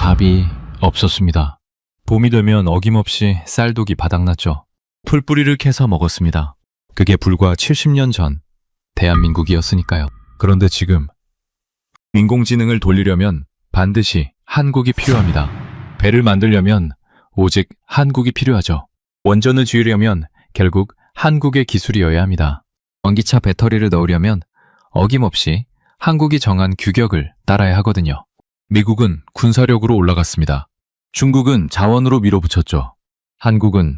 답이 없었습니다. 봄이 되면 어김없이 쌀독이 바닥났죠. 풀뿌리를 캐서 먹었습니다. 그게 불과 70년 전 대한민국이었으니까요. 그런데 지금 인공지능을 돌리려면 반드시 한국이 필요합니다. 배를 만들려면 오직 한국이 필요하죠. 원전을 지으려면 결국 한국의 기술이어야 합니다. 전기차 배터리를 넣으려면 어김없이 한국이 정한 규격을 따라야 하거든요. 미국은 군사력으로 올라갔습니다. 중국은 자원으로 밀어붙였죠. 한국은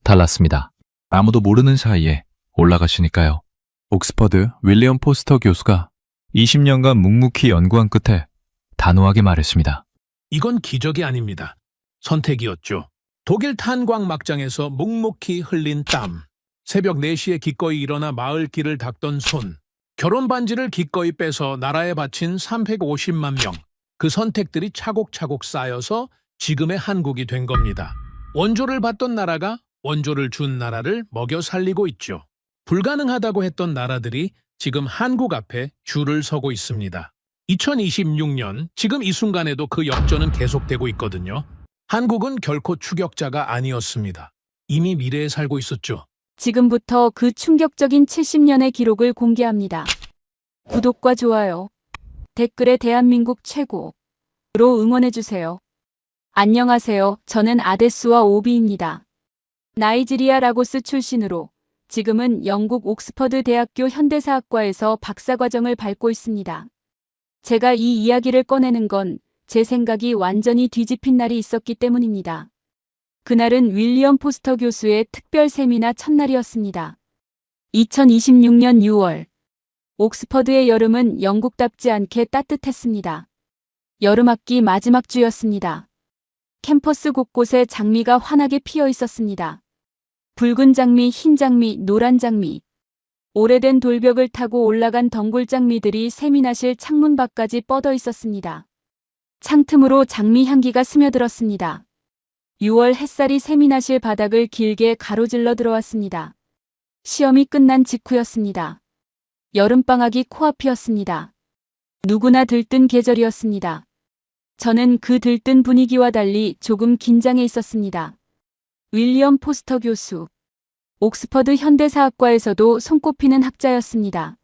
달랐습니다. 아무도 모르는 사이에 올라가시니까요. 옥스퍼드 윌리엄 포스터 교수가 20년간 묵묵히 연구한 끝에 단호하게 말했습니다. 이건 기적이 아닙니다. 선택이었죠. 독일 탄광 막장에서 묵묵히 흘린 땀, 새벽 4시에 기꺼이 일어나 마을 길을 닦던 손, 결혼 반지를 기꺼이 빼서 나라에 바친 350만 명, 그 선택들이 차곡차곡 쌓여서 지금의 한국이 된 겁니다. 원조를 받던 나라가 원조를 준 나라를 먹여 살리고 있죠. 불가능하다고 했던 나라들이 지금 한국 앞에 줄을 서고 있습니다. 2026년, 지금 이 순간에도 그 역전은 계속되고 있거든요. 한국은 결코 추격자가 아니었습니다. 이미 미래에 살고 있었죠. 지금부터 그 충격적인 70년의 기록을 공개합니다. 구독과 좋아요, 댓글에 대한민국 최고로 응원해주세요. 안녕하세요. 저는 아데스와 오비입니다. 나이지리아 라고스 출신으로 지금은 영국 옥스퍼드 대학교 현대사학과에서 박사과정을 밟고 있습니다. 제가 이 이야기를 꺼내는 건 제 생각이 완전히 뒤집힌 날이 있었기 때문입니다. 그날은 윌리엄 포스터 교수의 특별 세미나 첫날이었습니다. 2026년 6월, 옥스퍼드의 여름은 영국답지 않게 따뜻했습니다. 여름학기 마지막 주였습니다. 캠퍼스 곳곳에 장미가 환하게 피어 있었습니다. 붉은 장미, 흰 장미, 노란 장미. 오래된 돌벽을 타고 올라간 덩굴 장미들이 세미나실 창문 밖까지 뻗어 있었습니다. 창틈으로 장미 향기가 스며들었습니다. 6월 햇살이 세미나실 바닥을 길게 가로질러 들어왔습니다. 시험이 끝난 직후였습니다. 여름방학이 코앞이었습니다. 누구나 들뜬 계절이었습니다. 저는 그 들뜬 분위기와 달리 조금 긴장해 있었습니다. 윌리엄 포스터 교수, 옥스퍼드 현대사학과에서도 손꼽히는 학자였습니다.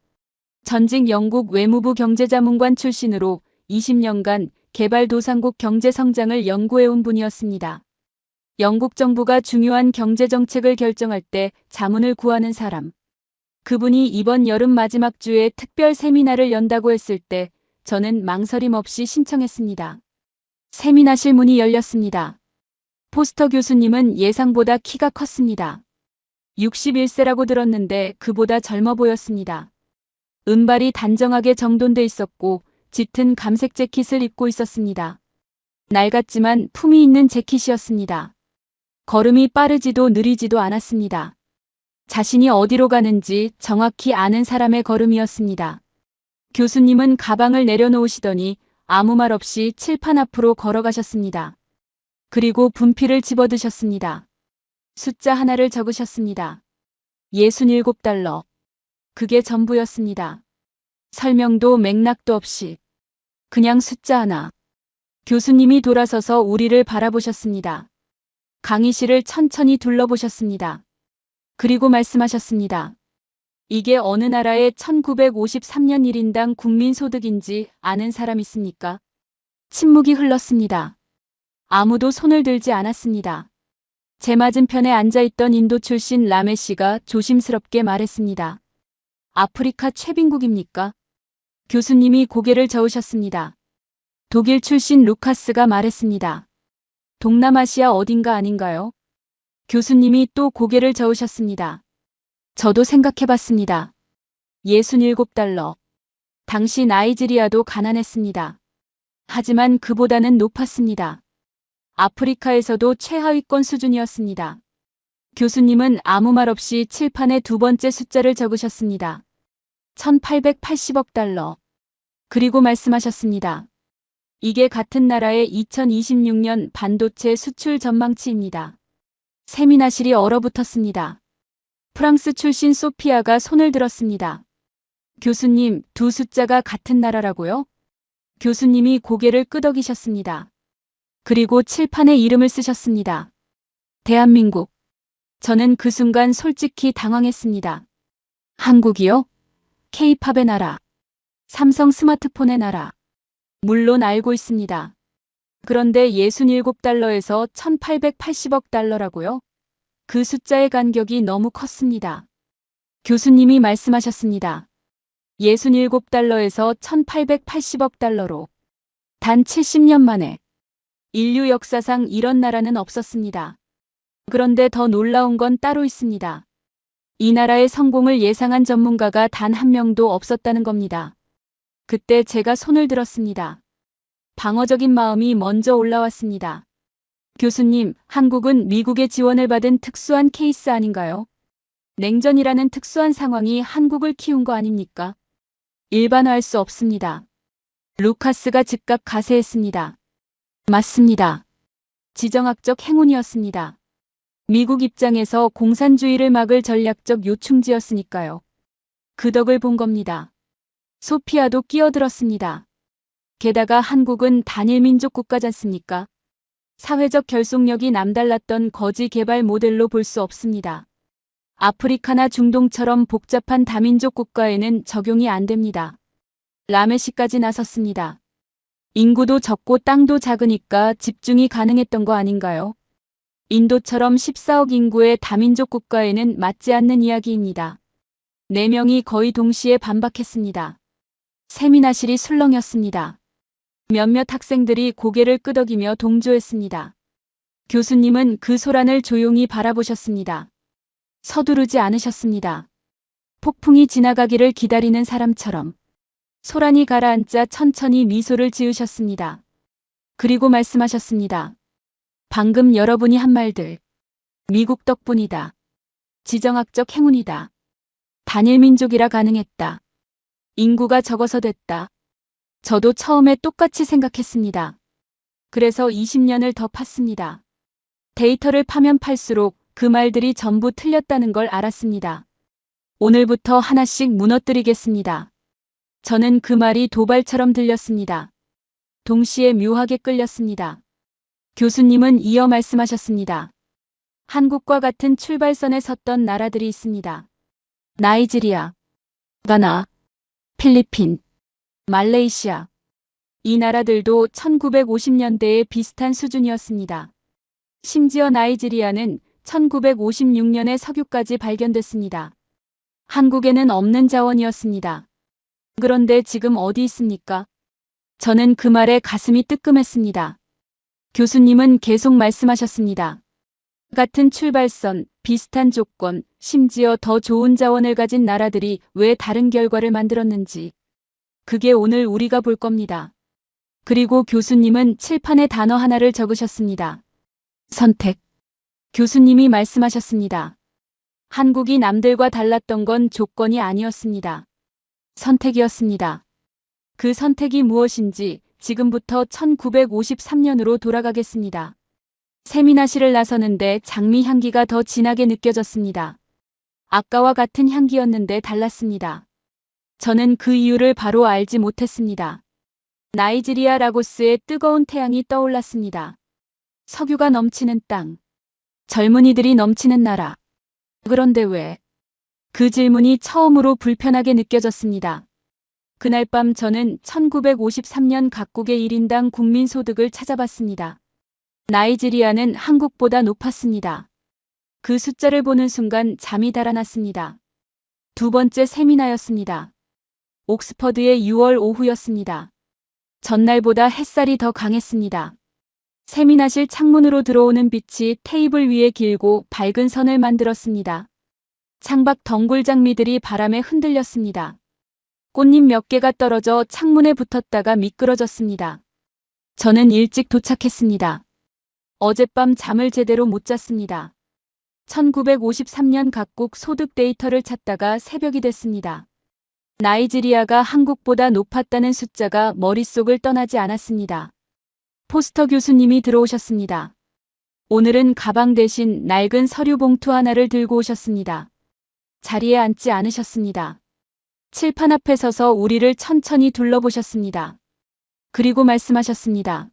전직 영국 외무부 경제자문관 출신으로 20년간 개발도상국 경제성장을 연구해온 분이었습니다. 영국 정부가 중요한 경제정책을 결정할 때 자문을 구하는 사람. 그분이 이번 여름 마지막 주에 특별 세미나를 연다고 했을 때 저는 망설임 없이 신청했습니다. 세미나실 문이 열렸습니다. 포스터 교수님은 예상보다 키가 컸습니다. 61세라고 들었는데 그보다 젊어 보였습니다. 은발이 단정하게 정돈돼 있었고 짙은 감색 재킷을 입고 있었습니다. 낡았지만 품이 있는 재킷이었습니다. 걸음이 빠르지도 느리지도 않았습니다. 자신이 어디로 가는지 정확히 아는 사람의 걸음이었습니다. 교수님은 가방을 내려놓으시더니 아무 말 없이 칠판 앞으로 걸어가셨습니다. 그리고 분필을 집어드셨습니다. 숫자 하나를 적으셨습니다. 67달러. 그게 전부였습니다. 설명도 맥락도 없이 그냥 숫자 하나. 교수님이 돌아서서 우리를 바라보셨습니다. 강의실을 천천히 둘러보셨습니다. 그리고 말씀하셨습니다. 이게 어느 나라의 1953년 1인당 국민소득인지 아는 사람 있습니까? 침묵이 흘렀습니다. 아무도 손을 들지 않았습니다. 제 맞은편에 앉아있던 인도 출신 라메 씨가 조심스럽게 말했습니다. 아프리카 최빈국입니까? 교수님이 고개를 저으셨습니다. 독일 출신 루카스가 말했습니다. 동남아시아 어딘가 아닌가요? 교수님이 또 고개를 저으셨습니다. 저도 생각해봤습니다. 67달러. 당시 나이지리아도 가난했습니다. 하지만 그보다는 높았습니다. 아프리카에서도 최하위권 수준이었습니다. 교수님은 아무 말 없이 칠판에 두 번째 숫자를 적으셨습니다. 1880억 달러. 그리고 말씀하셨습니다. 이게 같은 나라의 2026년 반도체 수출 전망치입니다. 세미나실이 얼어붙었습니다. 프랑스 출신 소피아가 손을 들었습니다. 교수님, 두 숫자가 같은 나라라고요? 교수님이 고개를 끄덕이셨습니다. 그리고 칠판에 이름을 쓰셨습니다. 대한민국. 저는 그 순간 솔직히 당황했습니다. 한국이요? K-팝의 나라. 삼성 스마트폰의 나라. 물론 알고 있습니다. 그런데 67달러에서 1880억 달러라고요? 그 숫자의 간격이 너무 컸습니다. 교수님이 말씀하셨습니다. 67달러에서 1880억 달러로. 단 70년 만에. 인류 역사상 이런 나라는 없었습니다. 그런데 더 놀라운 건 따로 있습니다. 이 나라의 성공을 예상한 전문가가 단 한 명도 없었다는 겁니다. 그때 제가 손을 들었습니다. 방어적인 마음이 먼저 올라왔습니다. 교수님, 한국은 미국의 지원을 받은 특수한 케이스 아닌가요? 냉전이라는 특수한 상황이 한국을 키운 거 아닙니까? 일반화할 수 없습니다. 루카스가 즉각 가세했습니다. 맞습니다. 지정학적 행운이었습니다. 미국 입장에서 공산주의를 막을 전략적 요충지였으니까요. 그 덕을 본 겁니다. 소피아도 끼어들었습니다. 게다가 한국은 단일민족 국가잖습니까? 사회적 결속력이 남달랐던 거지 개발 모델로 볼 수 없습니다. 아프리카나 중동처럼 복잡한 다민족 국가에는 적용이 안 됩니다. 라메시까지 나섰습니다. 인구도 적고 땅도 작으니까 집중이 가능했던 거 아닌가요? 인도처럼 14억 인구의 다민족 국가에는 맞지 않는 이야기입니다. 4명이 거의 동시에 반박했습니다. 세미나실이 술렁였습니다. 몇몇 학생들이 고개를 끄덕이며 동조했습니다. 교수님은 그 소란을 조용히 바라보셨습니다. 서두르지 않으셨습니다. 폭풍이 지나가기를 기다리는 사람처럼 소란이 가라앉자 천천히 미소를 지으셨습니다. 그리고 말씀하셨습니다. 방금 여러분이 한 말들. 미국 덕분이다. 지정학적 행운이다. 단일민족이라 가능했다. 인구가 적어서 됐다. 저도 처음에 똑같이 생각했습니다. 그래서 20년을 더 팠습니다. 데이터를 파면 팔수록 그 말들이 전부 틀렸다는 걸 알았습니다. 오늘부터 하나씩 무너뜨리겠습니다. 저는 그 말이 도발처럼 들렸습니다. 동시에 묘하게 끌렸습니다. 교수님은 이어 말씀하셨습니다. 한국과 같은 출발선에 섰던 나라들이 있습니다. 나이지리아, 가나, 필리핀, 말레이시아. 이 나라들도 1950년대에 비슷한 수준이었습니다. 심지어 나이지리아는 1956년에 석유까지 발견됐습니다. 한국에는 없는 자원이었습니다. 그런데 지금 어디 있습니까? 저는 그 말에 가슴이 뜨끔했습니다. 교수님은 계속 말씀하셨습니다. 같은 출발선, 비슷한 조건, 심지어 더 좋은 자원을 가진 나라들이 왜 다른 결과를 만들었는지. 그게 오늘 우리가 볼 겁니다. 그리고 교수님은 칠판에 단어 하나를 적으셨습니다. 선택. 교수님이 말씀하셨습니다. 한국이 남들과 달랐던 건 조건이 아니었습니다. 선택이었습니다. 그 선택이 무엇인지 지금부터 1953년으로 돌아가겠습니다. 세미나실을 나서는데 장미 향기가 더 진하게 느껴졌습니다. 아까와 같은 향기였는데 달랐습니다. 저는 그 이유를 바로 알지 못했습니다. 나이지리아 라고스의 뜨거운 태양이 떠올랐습니다. 석유가 넘치는 땅. 젊은이들이 넘치는 나라. 그런데 왜? 그 질문이 처음으로 불편하게 느껴졌습니다. 그날 밤 저는 1953년 각국의 1인당 국민소득을 찾아봤습니다. 나이지리아는 한국보다 높았습니다. 그 숫자를 보는 순간 잠이 달아났습니다. 두 번째 세미나였습니다. 옥스퍼드의 6월 오후였습니다. 전날보다 햇살이 더 강했습니다. 세미나실 창문으로 들어오는 빛이 테이블 위에 길고 밝은 선을 만들었습니다. 창밖 덩굴 장미들이 바람에 흔들렸습니다. 꽃잎 몇 개가 떨어져 창문에 붙었다가 미끄러졌습니다. 저는 일찍 도착했습니다. 어젯밤 잠을 제대로 못 잤습니다. 1953년 각국 소득 데이터를 찾다가 새벽이 됐습니다. 나이지리아가 한국보다 높았다는 숫자가 머릿속을 떠나지 않았습니다. 포스터 교수님이 들어오셨습니다. 오늘은 가방 대신 낡은 서류 봉투 하나를 들고 오셨습니다. 자리에 앉지 않으셨습니다. 칠판 앞에 서서 우리를 천천히 둘러보셨습니다. 그리고 말씀하셨습니다.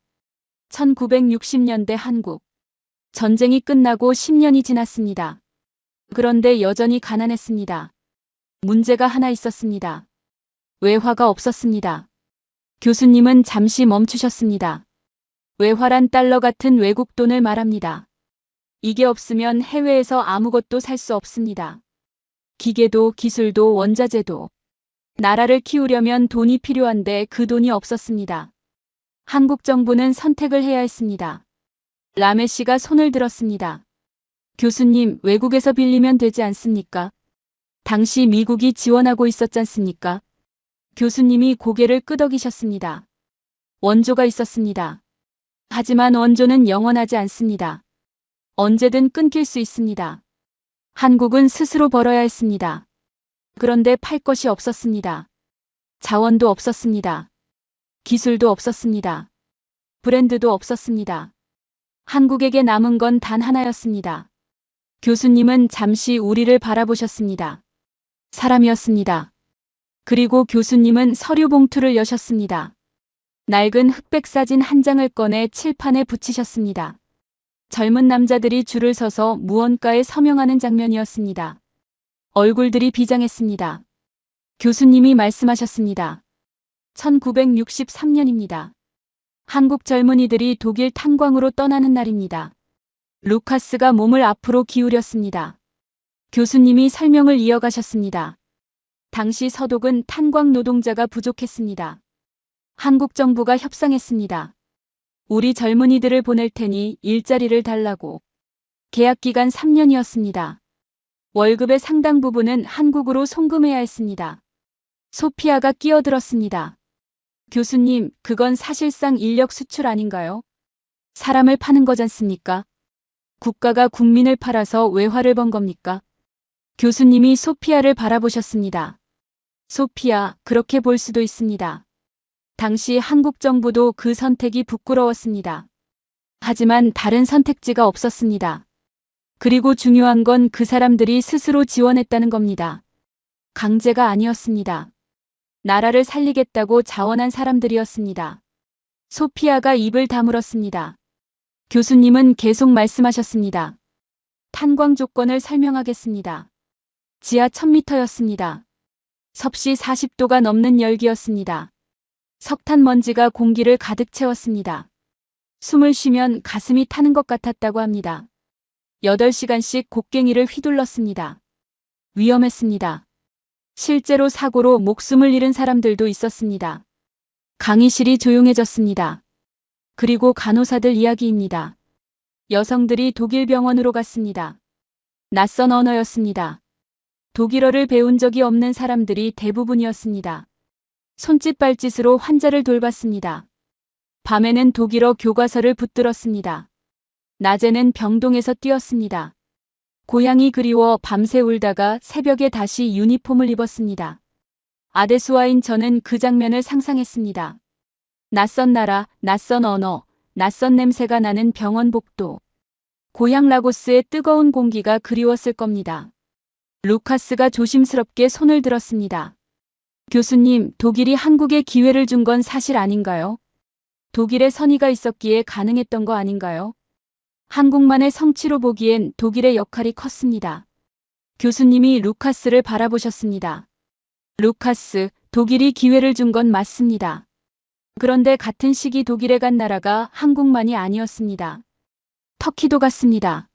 1960년대 한국. 전쟁이 끝나고 10년이 지났습니다. 그런데 여전히 가난했습니다. 문제가 하나 있었습니다. 외화가 없었습니다. 교수님은 잠시 멈추셨습니다. 외화란 달러 같은 외국 돈을 말합니다. 이게 없으면 해외에서 아무것도 살 수 없습니다. 기계도 기술도 원자재도. 나라를 키우려면 돈이 필요한데 그 돈이 없었습니다. 한국 정부는 선택을 해야 했습니다. 라메 씨가 손을 들었습니다. 교수님, 외국에서 빌리면 되지 않습니까? 당시 미국이 지원하고 있었지 않습니까? 교수님이 고개를 끄덕이셨습니다. 원조가 있었습니다. 하지만 원조는 영원하지 않습니다. 언제든 끊길 수 있습니다. 한국은 스스로 벌어야 했습니다. 그런데 팔 것이 없었습니다. 자원도 없었습니다. 기술도 없었습니다. 브랜드도 없었습니다. 한국에게 남은 건 단 하나였습니다. 교수님은 잠시 우리를 바라보셨습니다. 사람이었습니다. 그리고 교수님은 서류 봉투를 여셨습니다. 낡은 흑백 사진 한 장을 꺼내 칠판에 붙이셨습니다. 젊은 남자들이 줄을 서서 무언가에 서명하는 장면이었습니다. 얼굴들이 비장했습니다. 교수님이 말씀하셨습니다. 1963년입니다. 한국 젊은이들이 독일 탄광으로 떠나는 날입니다. 루카스가 몸을 앞으로 기울였습니다. 교수님이 설명을 이어가셨습니다. 당시 서독은 탄광 노동자가 부족했습니다. 한국 정부가 협상했습니다. 우리 젊은이들을 보낼 테니 일자리를 달라고. 계약 기간 3년이었습니다. 월급의 상당 부분은 한국으로 송금해야 했습니다. 소피아가 끼어들었습니다. 교수님, 그건 사실상 인력 수출 아닌가요? 사람을 파는 거잖습니까? 국가가 국민을 팔아서 외화를 번 겁니까? 교수님이 소피아를 바라보셨습니다. 소피아, 그렇게 볼 수도 있습니다. 당시 한국 정부도 그 선택이 부끄러웠습니다. 하지만 다른 선택지가 없었습니다. 그리고 중요한 건 그 사람들이 스스로 지원했다는 겁니다. 강제가 아니었습니다. 나라를 살리겠다고 자원한 사람들이었습니다. 소피아가 입을 다물었습니다. 교수님은 계속 말씀하셨습니다. 탄광 조건을 설명하겠습니다. 지하 1000m였습니다. 섭씨 40도가 넘는 열기였습니다. 석탄 먼지가 공기를 가득 채웠습니다. 숨을 쉬면 가슴이 타는 것 같았다고 합니다. 8시간씩 곡괭이를 휘둘렀습니다. 위험했습니다. 실제로 사고로 목숨을 잃은 사람들도 있었습니다. 강의실이 조용해졌습니다. 그리고 간호사들 이야기입니다. 여성들이 독일 병원으로 갔습니다. 낯선 언어였습니다. 독일어를 배운 적이 없는 사람들이 대부분이었습니다. 손짓 발짓으로 환자를 돌봤습니다. 밤에는 독일어 교과서를 붙들었습니다. 낮에는 병동에서 뛰었습니다. 고향이 그리워 밤새 울다가 새벽에 다시 유니폼을 입었습니다. 아데수아인 저는 그 장면을 상상했습니다. 낯선 나라, 낯선 언어, 낯선 냄새가 나는 병원 복도. 고향 라고스의 뜨거운 공기가 그리웠을 겁니다. 루카스가 조심스럽게 손을 들었습니다. 교수님, 독일이 한국에 기회를 준 건 사실 아닌가요? 독일에 선의가 있었기에 가능했던 거 아닌가요? 한국만의 성취로 보기엔 독일의 역할이 컸습니다. 교수님이 루카스를 바라보셨습니다. 루카스, 독일이 기회를 준 건 맞습니다. 그런데 같은 시기 독일에 간 나라가 한국만이 아니었습니다. 터키도 갔습니다.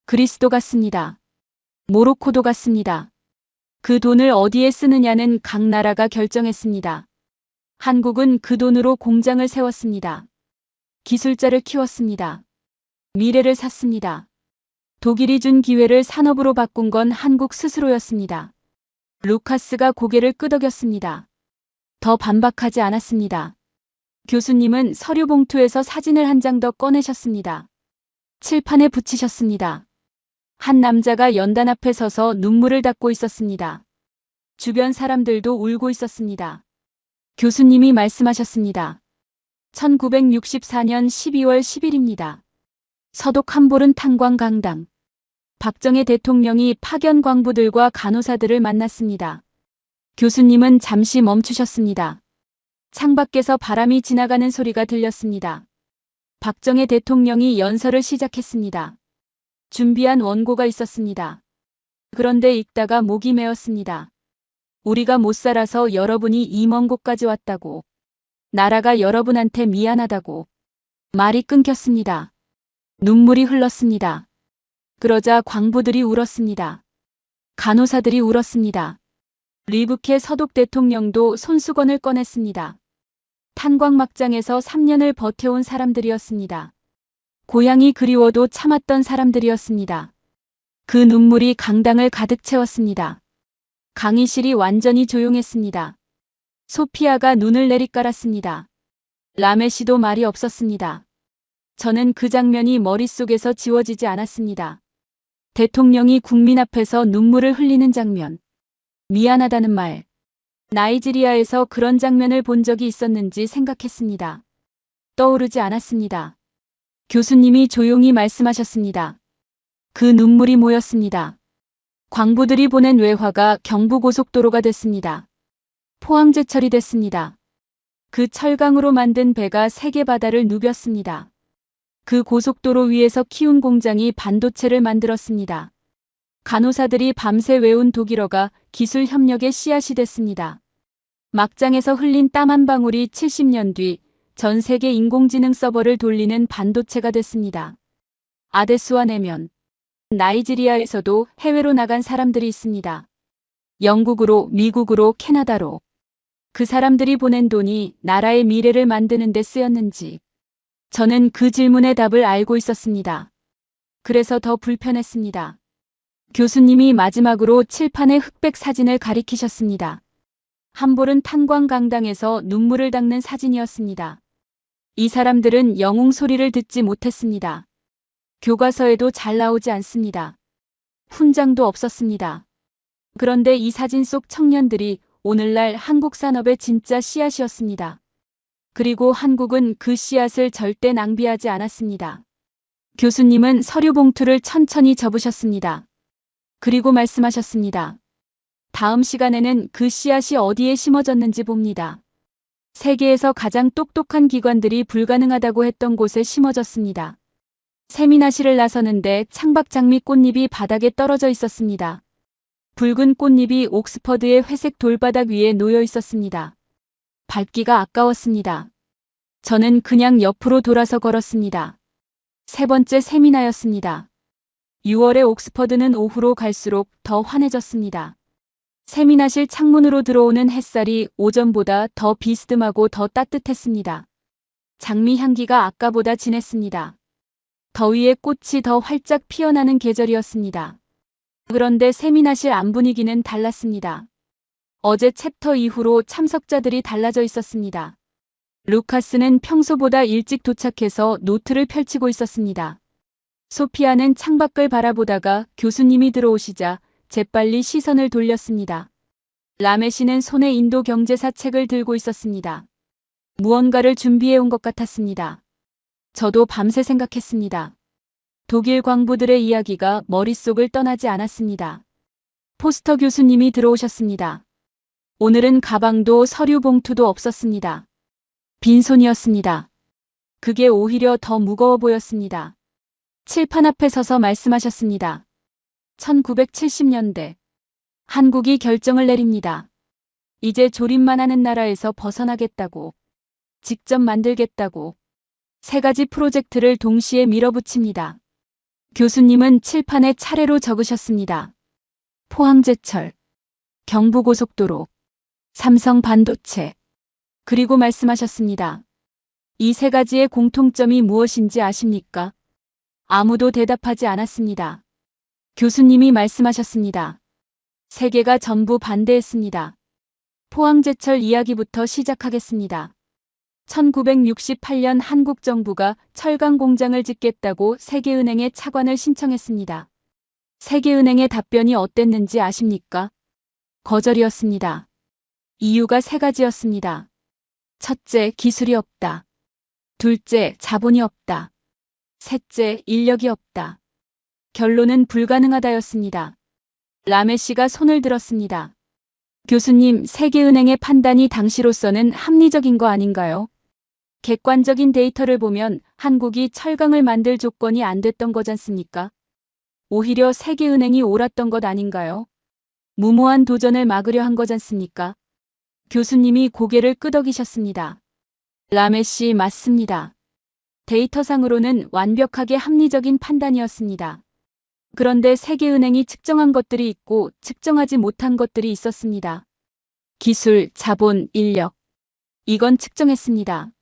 그리스도 갔습니다. 모로코도 갔습니다. 그 돈을 어디에 쓰느냐는 각 나라가 결정했습니다. 한국은 그 돈으로 공장을 세웠습니다. 기술자를 키웠습니다. 미래를 샀습니다. 독일이 준 기회를 산업으로 바꾼 건 한국 스스로였습니다. 루카스가 고개를 끄덕였습니다. 더 반박하지 않았습니다. 교수님은 서류 봉투에서 사진을 한 장 더 꺼내셨습니다. 칠판에 붙이셨습니다. 한 남자가 연단 앞에 서서 눈물을 닦고 있었습니다. 주변 사람들도 울고 있었습니다. 교수님이 말씀하셨습니다. 1964년 12월 10일입니다. 서독 함보른 탄광 강당. 박정희 대통령이 파견 광부들과 간호사들을 만났습니다. 교수님은 잠시 멈추셨습니다. 창밖에서 바람이 지나가는 소리가 들렸습니다. 박정희 대통령이 연설을 시작했습니다. 준비한 원고가 있었습니다. 그런데 읽다가 목이 메었습니다. 우리가 못 살아서 여러분이 이 먼 곳까지 왔다고. 나라가 여러분한테 미안하다고. 말이 끊겼습니다. 눈물이 흘렀습니다. 그러자 광부들이 울었습니다. 간호사들이 울었습니다. 리브케 서독 대통령도 손수건을 꺼냈습니다. 탄광막장에서 3년을 버텨온 사람들이었습니다. 고향이 그리워도 참았던 사람들이었습니다. 그 눈물이 강당을 가득 채웠습니다. 강의실이 완전히 조용했습니다. 소피아가 눈을 내리깔았습니다. 라메시도 말이 없었습니다. 저는 그 장면이 머릿속에서 지워지지 않았습니다. 대통령이 국민 앞에서 눈물을 흘리는 장면. 미안하다는 말. 나이지리아에서 그런 장면을 본 적이 있었는지 생각했습니다. 떠오르지 않았습니다. 교수님이 조용히 말씀하셨습니다. 그 눈물이 모였습니다. 광부들이 보낸 외화가 경부고속도로가 됐습니다. 포항제철이 됐습니다. 그 철강으로 만든 배가 세계 바다를 누볐습니다. 그 고속도로 위에서 키운 공장이 반도체를 만들었습니다. 간호사들이 밤새 외운 독일어가 기술 협력의 씨앗이 됐습니다. 막장에서 흘린 땀 한 방울이 70년 뒤 전 세계 인공지능 서버를 돌리는 반도체가 됐습니다. 아데스와 내면, 나이지리아에서도 해외로 나간 사람들이 있습니다. 영국으로, 미국으로, 캐나다로. 그 사람들이 보낸 돈이 나라의 미래를 만드는 데 쓰였는지. 저는 그 질문의 답을 알고 있었습니다. 그래서 더 불편했습니다. 교수님이 마지막으로 칠판의 흑백 사진을 가리키셨습니다. 함볼은 탄광강당에서 눈물을 닦는 사진이었습니다. 이 사람들은 영웅 소리를 듣지 못했습니다. 교과서에도 잘 나오지 않습니다. 훈장도 없었습니다. 그런데 이 사진 속 청년들이 오늘날 한국 산업의 진짜 씨앗이었습니다. 그리고 한국은 그 씨앗을 절대 낭비하지 않았습니다. 교수님은 서류 봉투를 천천히 접으셨습니다. 그리고 말씀하셨습니다. 다음 시간에는 그 씨앗이 어디에 심어졌는지 봅니다. 세계에서 가장 똑똑한 기관들이 불가능하다고 했던 곳에 심어졌습니다. 세미나실을 나서는데 창밖 장미 꽃잎이 바닥에 떨어져 있었습니다. 붉은 꽃잎이 옥스퍼드의 회색 돌바닥 위에 놓여 있었습니다. 밟기가 아까웠습니다. 저는 그냥 옆으로 돌아서 걸었습니다. 세 번째 세미나였습니다. 6월의 옥스퍼드는 오후로 갈수록 더 환해졌습니다. 세미나실 창문으로 들어오는 햇살이 오전보다 더 비스듬하고 더 따뜻했습니다. 장미 향기가 아까보다 진했습니다. 더위에 꽃이 더 활짝 피어나는 계절이었습니다. 그런데 세미나실 안 분위기는 달랐습니다. 어제 챕터 이후로 참석자들이 달라져 있었습니다. 루카스는 평소보다 일찍 도착해서 노트를 펼치고 있었습니다. 소피아는 창밖을 바라보다가 교수님이 들어오시자 재빨리 시선을 돌렸습니다. 라메시는 손에 인도 경제사 책을 들고 있었습니다. 무언가를 준비해 온 것 같았습니다. 저도 밤새 생각했습니다. 독일 광부들의 이야기가 머릿속을 떠나지 않았습니다. 포스터 교수님이 들어오셨습니다. 오늘은 가방도 서류 봉투도 없었습니다. 빈손이었습니다. 그게 오히려 더 무거워 보였습니다. 칠판 앞에 서서 말씀하셨습니다. 1970년대. 한국이 결정을 내립니다. 이제 조립만 하는 나라에서 벗어나겠다고. 직접 만들겠다고. 3가지 프로젝트를 동시에 밀어붙입니다. 교수님은 칠판에 차례로 적으셨습니다. 포항제철, 경부고속도로, 삼성 반도체. 그리고 말씀하셨습니다. 이 3가지의 공통점이 무엇인지 아십니까? 아무도 대답하지 않았습니다. 교수님이 말씀하셨습니다. 세계가 전부 반대했습니다. 포항제철 이야기부터 시작하겠습니다. 1968년 한국 정부가 철강 공장을 짓겠다고 세계은행에 차관을 신청했습니다. 세계은행의 답변이 어땠는지 아십니까? 거절이었습니다. 이유가 3가지였습니다. 첫째, 기술이 없다. 둘째, 자본이 없다. 셋째, 인력이 없다. 결론은 불가능하다였습니다. 라메시가 손을 들었습니다. 교수님, 세계은행의 판단이 당시로서는 합리적인 거 아닌가요? 객관적인 데이터를 보면 한국이 철강을 만들 조건이 안 됐던 거잖습니까? 오히려 세계은행이 옳았던 것 아닌가요? 무모한 도전을 막으려 한 거잖습니까? 교수님이 고개를 끄덕이셨습니다. 라메 씨 맞습니다. 데이터상으로는 완벽하게 합리적인 판단이었습니다. 그런데 세계은행이 측정한 것들이 있고 측정하지 못한 것들이 있었습니다. 기술, 자본, 인력. 이건 측정했습니다.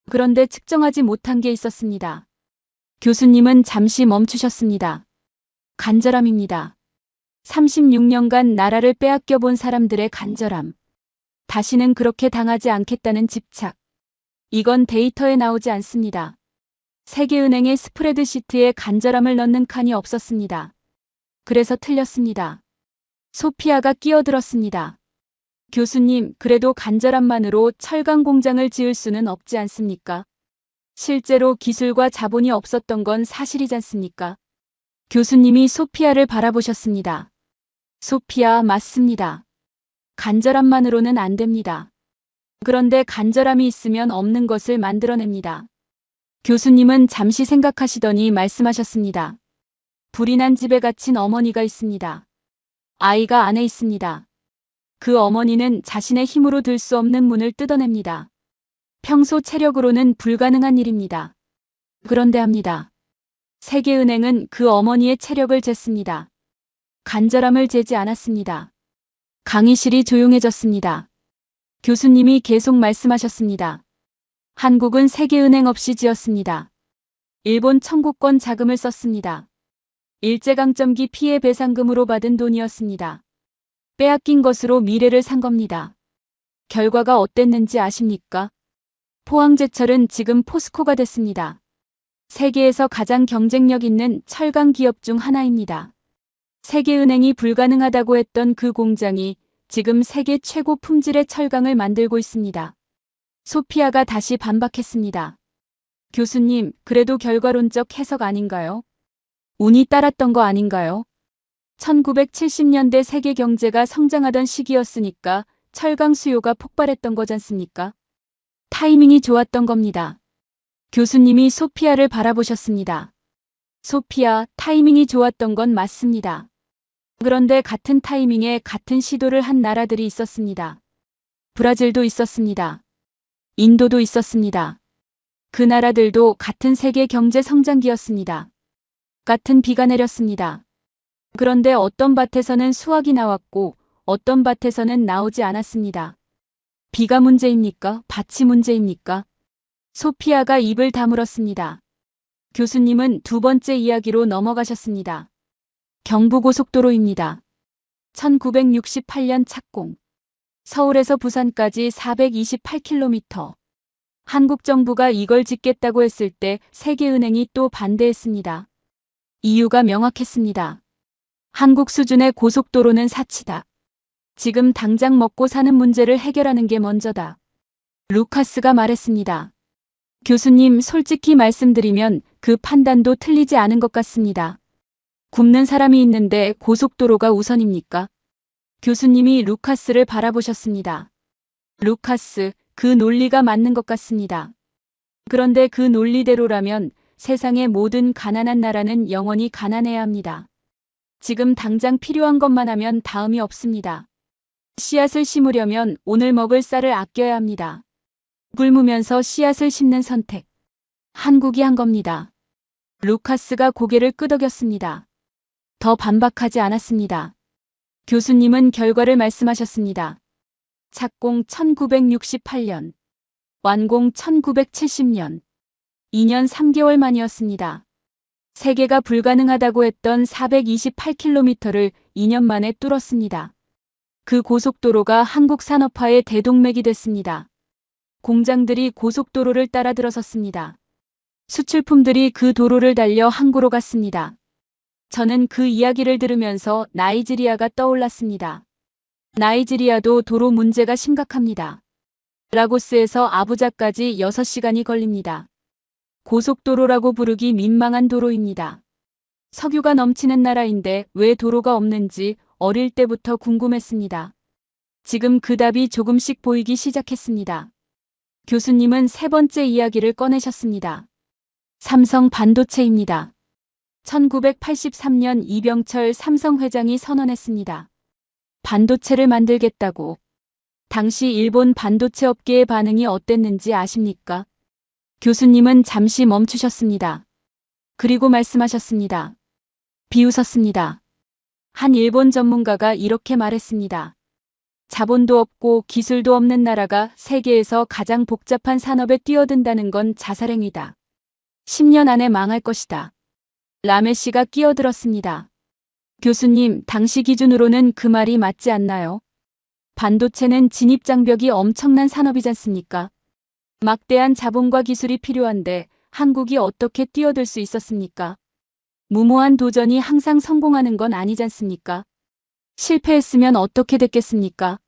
그런데 측정하지 못한 게 있었습니다. 교수님은 잠시 멈추셨습니다. 간절함입니다. 36년간 나라를 빼앗겨 본 사람들의 간절함. 다시는 그렇게 당하지 않겠다는 집착. 이건 데이터에 나오지 않습니다. 세계은행의 스프레드시트에 간절함을 넣는 칸이 없었습니다. 그래서 틀렸습니다. 소피아가 끼어들었습니다. 교수님, 그래도 간절함만으로 철강 공장을 지을 수는 없지 않습니까? 실제로 기술과 자본이 없었던 건 사실이지 않습니까? 교수님이 소피아를 바라보셨습니다. 소피아, 맞습니다. 간절함만으로는 안 됩니다. 그런데 간절함이 있으면 없는 것을 만들어냅니다. 교수님은 잠시 생각하시더니 말씀하셨습니다. 불이 난 집에 갇힌 어머니가 있습니다. 아이가 안에 있습니다. 그 어머니는 자신의 힘으로 들 수 없는 문을 뜯어냅니다. 평소 체력으로는 불가능한 일입니다. 그런데 합니다. 세계은행은 그 어머니의 체력을 쟀습니다. 간절함을 재지 않았습니다. 강의실이 조용해졌습니다. 교수님이 계속 말씀하셨습니다. 한국은 세계은행 없이 지었습니다. 일본 청구권 자금을 썼습니다. 일제강점기 피해 배상금으로 받은 돈이었습니다. 빼앗긴 것으로 미래를 산 겁니다. 결과가 어땠는지 아십니까? 포항제철은 지금 포스코가 됐습니다. 세계에서 가장 경쟁력 있는 철강 기업 중 하나입니다. 세계은행이 불가능하다고 했던 그 공장이 지금 세계 최고 품질의 철강을 만들고 있습니다. 소피아가 다시 반박했습니다. 교수님, 그래도 결과론적 해석 아닌가요? 운이 따랐던 거 아닌가요? 1970년대 세계 경제가 성장하던 시기였으니까 철강 수요가 폭발했던 거잖습니까? 타이밍이 좋았던 겁니다. 교수님이 소피아를 바라보셨습니다. 소피아, 타이밍이 좋았던 건 맞습니다. 그런데 같은 타이밍에 같은 시도를 한 나라들이 있었습니다. 브라질도 있었습니다. 인도도 있었습니다. 그 나라들도 같은 세계 경제 성장기였습니다. 같은 비가 내렸습니다. 그런데 어떤 밭에서는 수확이 나왔고 어떤 밭에서는 나오지 않았습니다. 비가 문제입니까? 밭이 문제입니까? 소피아가 입을 다물었습니다. 교수님은 두 번째 이야기로 넘어가셨습니다. 경부고속도로입니다. 1968년 착공. 서울에서 부산까지 428km. 한국 정부가 이걸 짓겠다고 했을 때 세계은행이 또 반대했습니다. 이유가 명확했습니다. 한국 수준의 고속도로는 사치다. 지금 당장 먹고 사는 문제를 해결하는 게 먼저다. 루카스가 말했습니다. 교수님, 솔직히 말씀드리면 그 판단도 틀리지 않은 것 같습니다. 굶는 사람이 있는데 고속도로가 우선입니까? 교수님이 루카스를 바라보셨습니다. 루카스, 그 논리가 맞는 것 같습니다. 그런데 그 논리대로라면 세상의 모든 가난한 나라는 영원히 가난해야 합니다. 지금 당장 필요한 것만 하면 다음이 없습니다. 씨앗을 심으려면 오늘 먹을 쌀을 아껴야 합니다. 굶으면서 씨앗을 심는 선택. 한국이 한 겁니다. 루카스가 고개를 끄덕였습니다. 더 반박하지 않았습니다. 교수님은 결과를 말씀하셨습니다. 착공 1968년, 완공 1970년, 2년 3개월 만이었습니다. 세계가 불가능하다고 했던 428km를 2년 만에 뚫었습니다. 그 고속도로가 한국 산업화의 대동맥이 됐습니다. 공장들이 고속도로를 따라 들어섰습니다. 수출품들이 그 도로를 달려 항구로 갔습니다. 저는 그 이야기를 들으면서 나이지리아가 떠올랐습니다. 나이지리아도 도로 문제가 심각합니다. 라고스에서 아부자까지 6시간이 걸립니다. 고속도로라고 부르기 민망한 도로입니다. 석유가 넘치는 나라인데 왜 도로가 없는지 어릴 때부터 궁금했습니다. 지금 그 답이 조금씩 보이기 시작했습니다. 교수님은 세 번째 이야기를 꺼내셨습니다. 삼성 반도체입니다. 1983년 이병철 삼성 회장이 선언했습니다. 반도체를 만들겠다고. 당시 일본 반도체 업계의 반응이 어땠는지 아십니까? 교수님은 잠시 멈추셨습니다. 그리고 말씀하셨습니다. 비웃었습니다. 한 일본 전문가가 이렇게 말했습니다. 자본도 없고 기술도 없는 나라가 세계에서 가장 복잡한 산업에 뛰어든다는 건 자살행위다. 10년 안에 망할 것이다. 라메 씨가 끼어들었습니다. 교수님, 당시 기준으로는 그 말이 맞지 않나요? 반도체는 진입장벽이 엄청난 산업이지 않습니까? 막대한 자본과 기술이 필요한데 한국이 어떻게 뛰어들 수 있었습니까? 무모한 도전이 항상 성공하는 건 아니지 않습니까? 실패했으면 어떻게 됐겠습니까?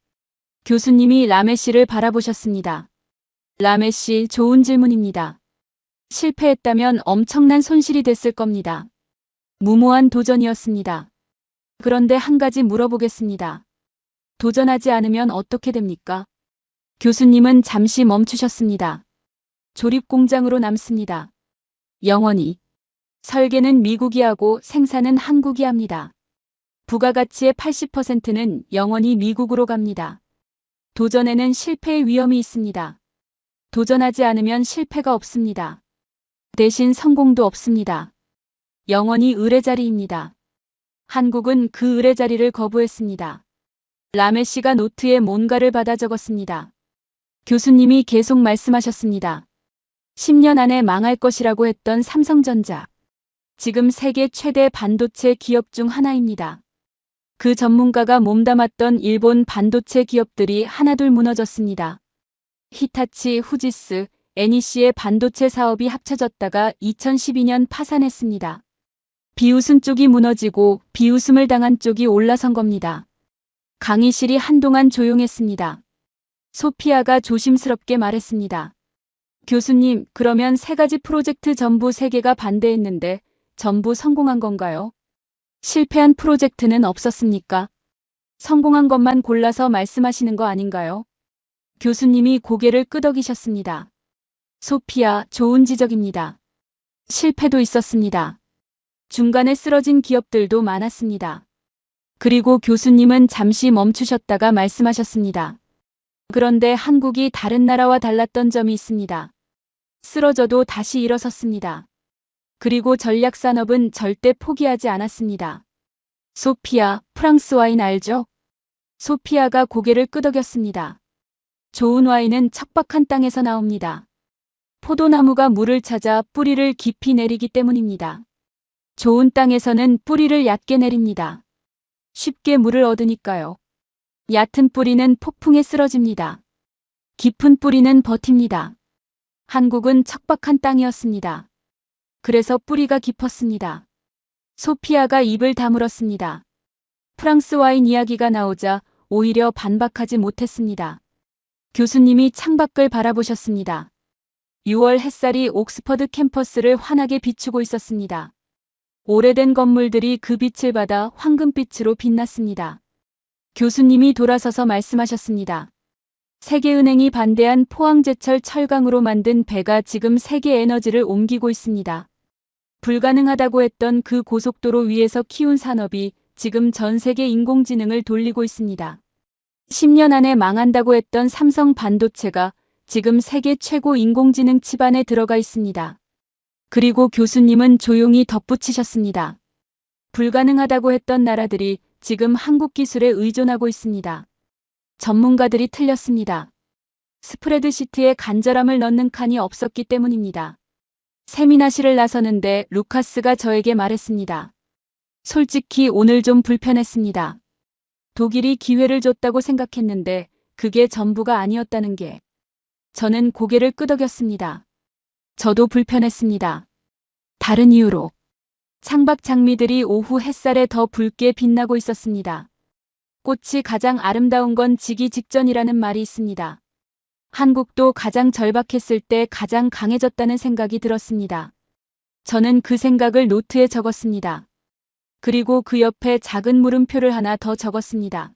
교수님이 라메 씨를 바라보셨습니다. 라메 씨, 좋은 질문입니다. 실패했다면 엄청난 손실이 됐을 겁니다. 무모한 도전이었습니다. 그런데 한 가지 물어보겠습니다. 도전하지 않으면 어떻게 됩니까? 교수님은 잠시 멈추셨습니다. 조립공장으로 남습니다. 영원히. 설계는 미국이 하고 생산은 한국이 합니다. 부가가치의 80%는 영원히 미국으로 갑니다. 도전에는 실패의 위험이 있습니다. 도전하지 않으면 실패가 없습니다. 대신 성공도 없습니다. 영원히 의뢰자리입니다. 한국은 그 의뢰자리를 거부했습니다. 라메 씨가 노트에 뭔가를 받아 적었습니다. 교수님이 계속 말씀하셨습니다. 10년 안에 망할 것이라고 했던 삼성전자. 지금 세계 최대 반도체 기업 중 하나입니다. 그 전문가가 몸담았던 일본 반도체 기업들이 하나둘 무너졌습니다. 히타치, 후지스, NEC의 반도체 사업이 합쳐졌다가 2012년 파산했습니다. 비웃은 쪽이 무너지고 비웃음을 당한 쪽이 올라선 겁니다. 강의실이 한동안 조용했습니다. 소피아가 조심스럽게 말했습니다. 교수님, 그러면 세 가지 프로젝트 전부 세 개가 반대했는데 전부 성공한 건가요? 실패한 프로젝트는 없었습니까? 성공한 것만 골라서 말씀하시는 거 아닌가요? 교수님이 고개를 끄덕이셨습니다. 소피아, 좋은 지적입니다. 실패도 있었습니다. 중간에 쓰러진 기업들도 많았습니다. 그리고 교수님은 잠시 멈추셨다가 말씀하셨습니다. 그런데 한국이 다른 나라와 달랐던 점이 있습니다. 쓰러져도 다시 일어섰습니다. 그리고 전략산업은 절대 포기하지 않았습니다. 소피아, 프랑스 와인 알죠? 소피아가 고개를 끄덕였습니다. 좋은 와인은 척박한 땅에서 나옵니다. 포도나무가 물을 찾아 뿌리를 깊이 내리기 때문입니다. 좋은 땅에서는 뿌리를 얕게 내립니다. 쉽게 물을 얻으니까요. 얕은 뿌리는 폭풍에 쓰러집니다. 깊은 뿌리는 버팁니다. 한국은 척박한 땅이었습니다. 그래서 뿌리가 깊었습니다. 소피아가 입을 다물었습니다. 프랑스 와인 이야기가 나오자 오히려 반박하지 못했습니다. 교수님이 창밖을 바라보셨습니다. 6월 햇살이 옥스퍼드 캠퍼스를 환하게 비추고 있었습니다. 오래된 건물들이 그 빛을 받아 황금빛으로 빛났습니다. 교수님이 돌아서서 말씀하셨습니다. 세계은행이 반대한 포항제철 철강으로 만든 배가 지금 세계 에너지를 옮기고 있습니다. 불가능하다고 했던 그 고속도로 위에서 키운 산업이 지금 전 세계 인공지능을 돌리고 있습니다. 10년 안에 망한다고 했던 삼성 반도체가 지금 세계 최고 인공지능 칩 안에 들어가 있습니다. 그리고 교수님은 조용히 덧붙이셨습니다. 불가능하다고 했던 나라들이 지금 한국 기술에 의존하고 있습니다. 전문가들이 틀렸습니다. 스프레드시트에 간절함을 넣는 칸이 없었기 때문입니다. 세미나실을 나서는데 루카스가 저에게 말했습니다. 솔직히 오늘 좀 불편했습니다. 독일이 기회를 줬다고 생각했는데 그게 전부가 아니었다는 게. 저는 고개를 끄덕였습니다. 저도 불편했습니다. 다른 이유로. 창밖 장미들이 오후 햇살에 더 붉게 빛나고 있었습니다. 꽃이 가장 아름다운 건 지기 직전이라는 말이 있습니다. 한국도 가장 절박했을 때 가장 강해졌다는 생각이 들었습니다. 저는 그 생각을 노트에 적었습니다. 그리고 그 옆에 작은 물음표를 하나 더 적었습니다.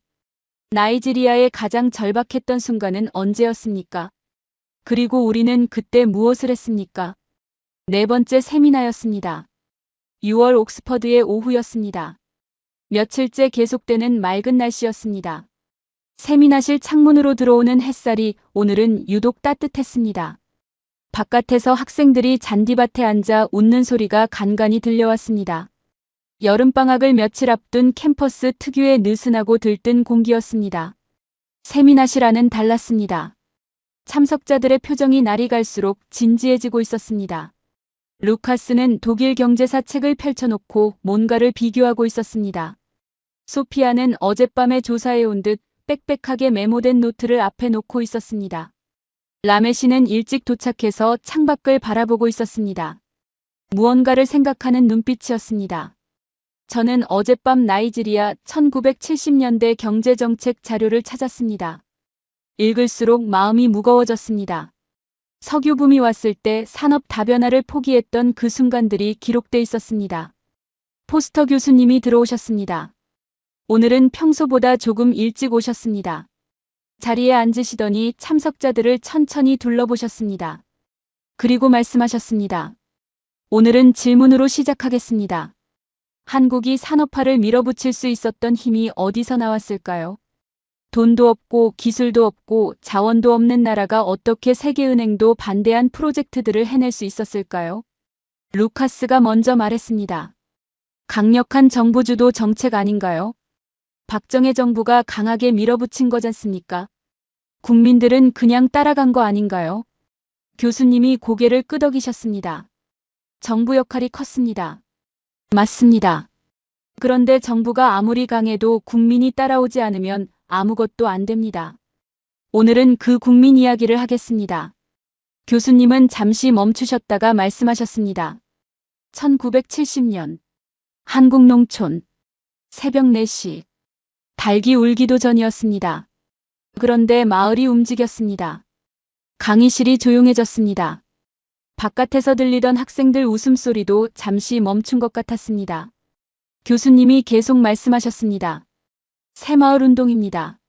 나이지리아의 가장 절박했던 순간은 언제였습니까? 그리고 우리는 그때 무엇을 했습니까? 네 번째 세미나였습니다. 6월 옥스퍼드의 오후였습니다. 며칠째 계속되는 맑은 날씨였습니다. 세미나실 창문으로 들어오는 햇살이 오늘은 유독 따뜻했습니다. 바깥에서 학생들이 잔디밭에 앉아 웃는 소리가 간간히 들려왔습니다. 여름방학을 며칠 앞둔 캠퍼스 특유의 느슨하고 들뜬 공기였습니다. 세미나실 안은 달랐습니다. 참석자들의 표정이 날이 갈수록 진지해지고 있었습니다. 루카스는 독일 경제사 책을 펼쳐놓고 뭔가를 비교하고 있었습니다. 소피아는 어젯밤에 조사해온 듯 빽빽하게 메모된 노트를 앞에 놓고 있었습니다. 라메시는 일찍 도착해서 창밖을 바라보고 있었습니다. 무언가를 생각하는 눈빛이었습니다. 저는 어젯밤 나이지리아 1970년대 경제정책 자료를 찾았습니다. 읽을수록 마음이 무거워졌습니다. 석유붐이 왔을 때 산업 다변화를 포기했던 그 순간들이 기록돼 있었습니다. 포스터 교수님이 들어오셨습니다. 오늘은 평소보다 조금 일찍 오셨습니다. 자리에 앉으시더니 참석자들을 천천히 둘러보셨습니다. 그리고 말씀하셨습니다. 오늘은 질문으로 시작하겠습니다. 한국이 산업화를 밀어붙일 수 있었던 힘이 어디서 나왔을까요? 돈도 없고 기술도 없고 자원도 없는 나라가 어떻게 세계은행도 반대한 프로젝트들을 해낼 수 있었을까요? 루카스가 먼저 말했습니다. 강력한 정부주도 정책 아닌가요? 박정희 정부가 강하게 밀어붙인 거잖습니까? 국민들은 그냥 따라간 거 아닌가요? 교수님이 고개를 끄덕이셨습니다. 정부 역할이 컸습니다. 맞습니다. 그런데 정부가 아무리 강해도 국민이 따라오지 않으면 아무것도 안 됩니다. 오늘은 그 국민 이야기를 하겠습니다. 교수님은 잠시 멈추셨다가 말씀하셨습니다. 1970년 한국 농촌 새벽 4시 닭이 울기도 전이었습니다. 그런데 마을이 움직였습니다. 강의실이 조용해졌습니다. 바깥에서 들리던 학생들 웃음소리도 잠시 멈춘 것 같았습니다. 교수님이 계속 말씀하셨습니다. 새마을 운동입니다.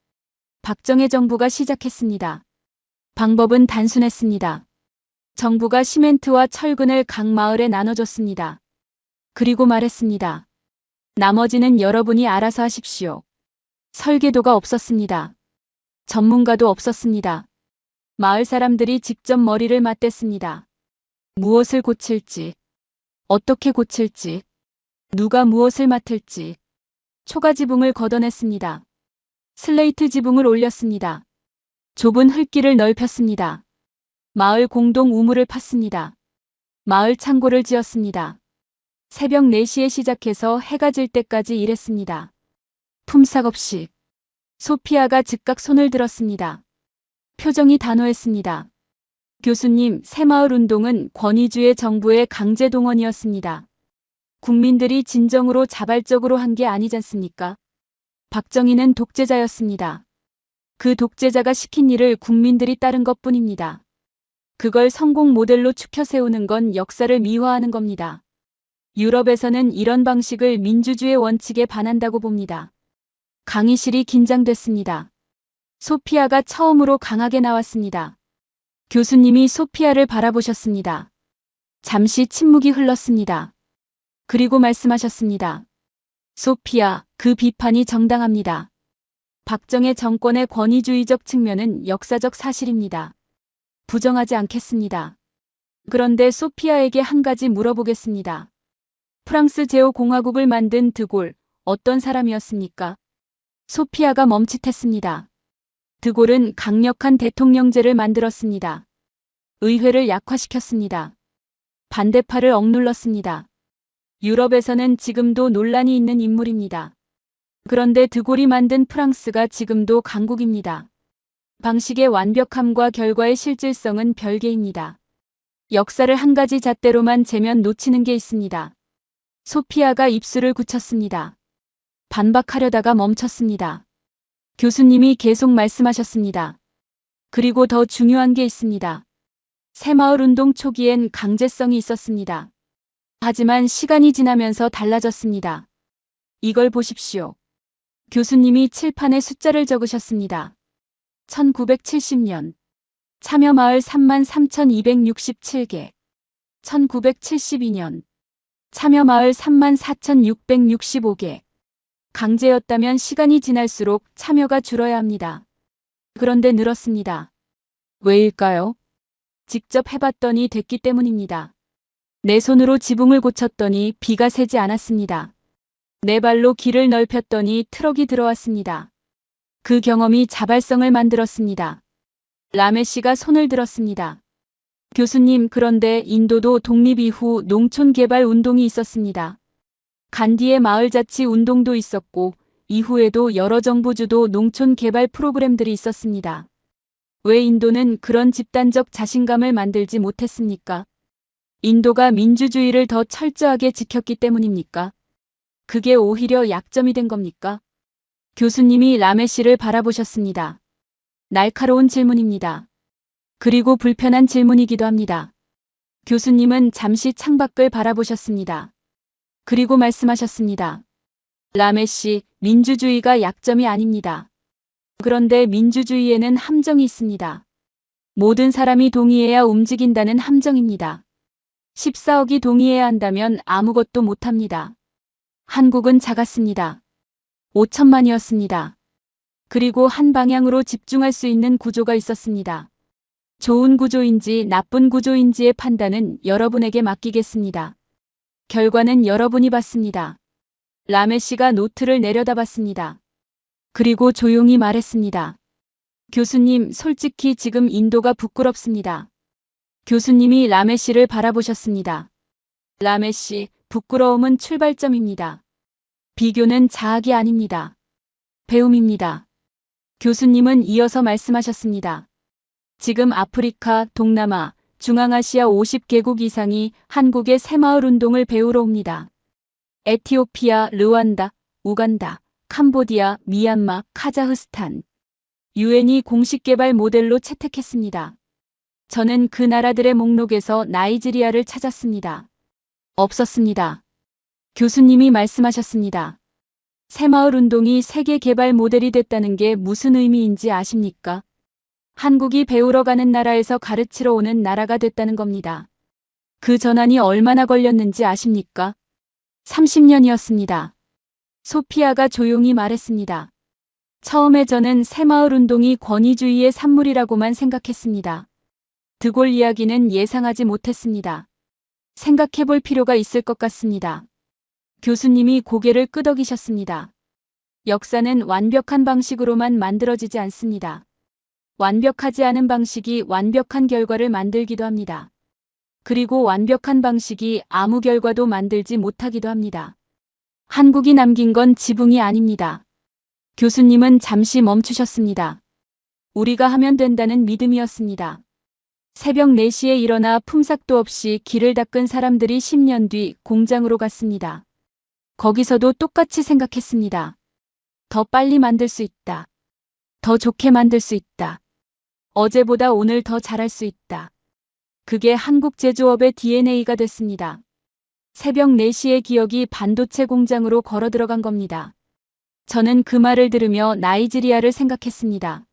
박정희 정부가 시작했습니다. 방법은 단순했습니다. 정부가 시멘트와 철근을 각 마을에 나눠줬습니다. 그리고 말했습니다. 나머지는 여러분이 알아서 하십시오. 설계도가 없었습니다. 전문가도 없었습니다. 마을 사람들이 직접 머리를 맞댔습니다. 무엇을 고칠지, 어떻게 고칠지, 누가 무엇을 맡을지. 초가 지붕을 걷어냈습니다. 슬레이트 지붕을 올렸습니다. 좁은 흙길을 넓혔습니다. 마을 공동 우물을 팠습니다. 마을 창고를 지었습니다. 새벽 4시에 시작해서 해가 질 때까지 일했습니다. 품삯 없이. 소피아가 즉각 손을 들었습니다. 표정이 단호했습니다. 교수님, 새마을 운동은 권위주의 정부의 강제 동원이었습니다. 국민들이 진정으로 자발적으로 한 게 아니지 않습니까? 박정희는 독재자였습니다. 그 독재자가 시킨 일을 국민들이 따른 것뿐입니다. 그걸 성공 모델로 추켜 세우는 건 역사를 미화하는 겁니다. 유럽에서는 이런 방식을 민주주의 원칙에 반한다고 봅니다. 강의실이 긴장됐습니다. 소피아가 처음으로 강하게 나왔습니다. 교수님이 소피아를 바라보셨습니다. 잠시 침묵이 흘렀습니다. 그리고 말씀하셨습니다. 소피아, 그 비판이 정당합니다. 박정희 정권의 권위주의적 측면은 역사적 사실입니다. 부정하지 않겠습니다. 그런데 소피아에게 한 가지 물어보겠습니다. 프랑스 제후공화국을 만든 드골, 어떤 사람이었습니까? 소피아가 멈칫했습니다. 드골은 강력한 대통령제를 만들었습니다. 의회를 약화시켰습니다. 반대파를 억눌렀습니다. 유럽에서는 지금도 논란이 있는 인물입니다. 그런데 드골이 만든 프랑스가 지금도 강국입니다. 방식의 완벽함과 결과의 실질성은 별개입니다. 역사를 한 가지 잣대로만 재면 놓치는 게 있습니다. 소피아가 입술을 굳혔습니다. 반박하려다가 멈췄습니다. 교수님이 계속 말씀하셨습니다. 그리고 더 중요한 게 있습니다. 새마을 운동 초기엔 강제성이 있었습니다. 하지만 시간이 지나면서 달라졌습니다. 이걸 보십시오. 교수님이 칠판에 숫자를 적으셨습니다. 1970년. 참여마을 33,267개. 1972년. 참여마을 34,665개. 강제였다면 시간이 지날수록 참여가 줄어야 합니다. 그런데 늘었습니다. 왜일까요? 직접 해봤더니 됐기 때문입니다. 내 손으로 지붕을 고쳤더니 비가 새지 않았습니다. 내 발로 길을 넓혔더니 트럭이 들어왔습니다. 그 경험이 자발성을 만들었습니다. 라메씨가 손을 들었습니다. 교수님, 그런데 인도도 독립 이후 농촌 개발 운동이 있었습니다. 간디의 마을자치 운동도 있었고 이후에도 여러 정부 주도 농촌 개발 프로그램들이 있었습니다. 왜 인도는 그런 집단적 자신감을 만들지 못했습니까? 인도가 민주주의를 더 철저하게 지켰기 때문입니까? 그게 오히려 약점이 된 겁니까? 교수님이 라메씨를 바라보셨습니다. 날카로운 질문입니다. 그리고 불편한 질문이기도 합니다. 교수님은 잠시 창밖을 바라보셨습니다. 그리고 말씀하셨습니다. 라메씨, 민주주의가 약점이 아닙니다. 그런데 민주주의에는 함정이 있습니다. 모든 사람이 동의해야 움직인다는 함정입니다. 14억이 동의해야 한다면 아무것도 못합니다. 한국은 작았습니다. 5천만이었습니다. 그리고 한 방향으로 집중할 수 있는 구조가 있었습니다. 좋은 구조인지 나쁜 구조인지의 판단은 여러분에게 맡기겠습니다. 결과는 여러분이 봤습니다. 라메씨가 노트를 내려다봤습니다. 그리고 조용히 말했습니다. 교수님, 솔직히 지금 인도가 부끄럽습니다. 교수님이 라메씨를 바라보셨습니다. 라메씨, 부끄러움은 출발점입니다. 비교는 자학이 아닙니다. 배움입니다. 교수님은 이어서 말씀하셨습니다. 지금 아프리카, 동남아, 중앙아시아 50개국 이상이 한국의 새마을 운동을 배우러 옵니다. 에티오피아, 르완다, 우간다, 캄보디아, 미얀마, 카자흐스탄. 유엔이 공식 개발 모델로 채택했습니다. 저는 그 나라들의 목록에서 나이지리아를 찾았습니다. 없었습니다. 교수님이 말씀하셨습니다. 새마을 운동이 세계 개발 모델이 됐다는 게 무슨 의미인지 아십니까? 한국이 배우러 가는 나라에서 가르치러 오는 나라가 됐다는 겁니다. 그 전환이 얼마나 걸렸는지 아십니까? 30년이었습니다. 소피아가 조용히 말했습니다. 처음에 저는 새마을 운동이 권위주의의 산물이라고만 생각했습니다. 드골 이야기는 예상하지 못했습니다. 생각해 볼 필요가 있을 것 같습니다. 교수님이 고개를 끄덕이셨습니다. 역사는 완벽한 방식으로만 만들어지지 않습니다. 완벽하지 않은 방식이 완벽한 결과를 만들기도 합니다. 그리고 완벽한 방식이 아무 결과도 만들지 못하기도 합니다. 한국이 남긴 건 지붕이 아닙니다. 교수님은 잠시 멈추셨습니다. 우리가 하면 된다는 믿음이었습니다. 새벽 4시에 일어나 품삯도 없이 길을 닦은 사람들이 10년 뒤 공장으로 갔습니다. 거기서도 똑같이 생각했습니다. 더 빨리 만들 수 있다. 더 좋게 만들 수 있다. 어제보다 오늘 더 잘할 수 있다. 그게 한국 제조업의 DNA가 됐습니다. 새벽 4시의 기억이 반도체 공장으로 걸어 들어간 겁니다. 저는 그 말을 들으며 나이지리아를 생각했습니다.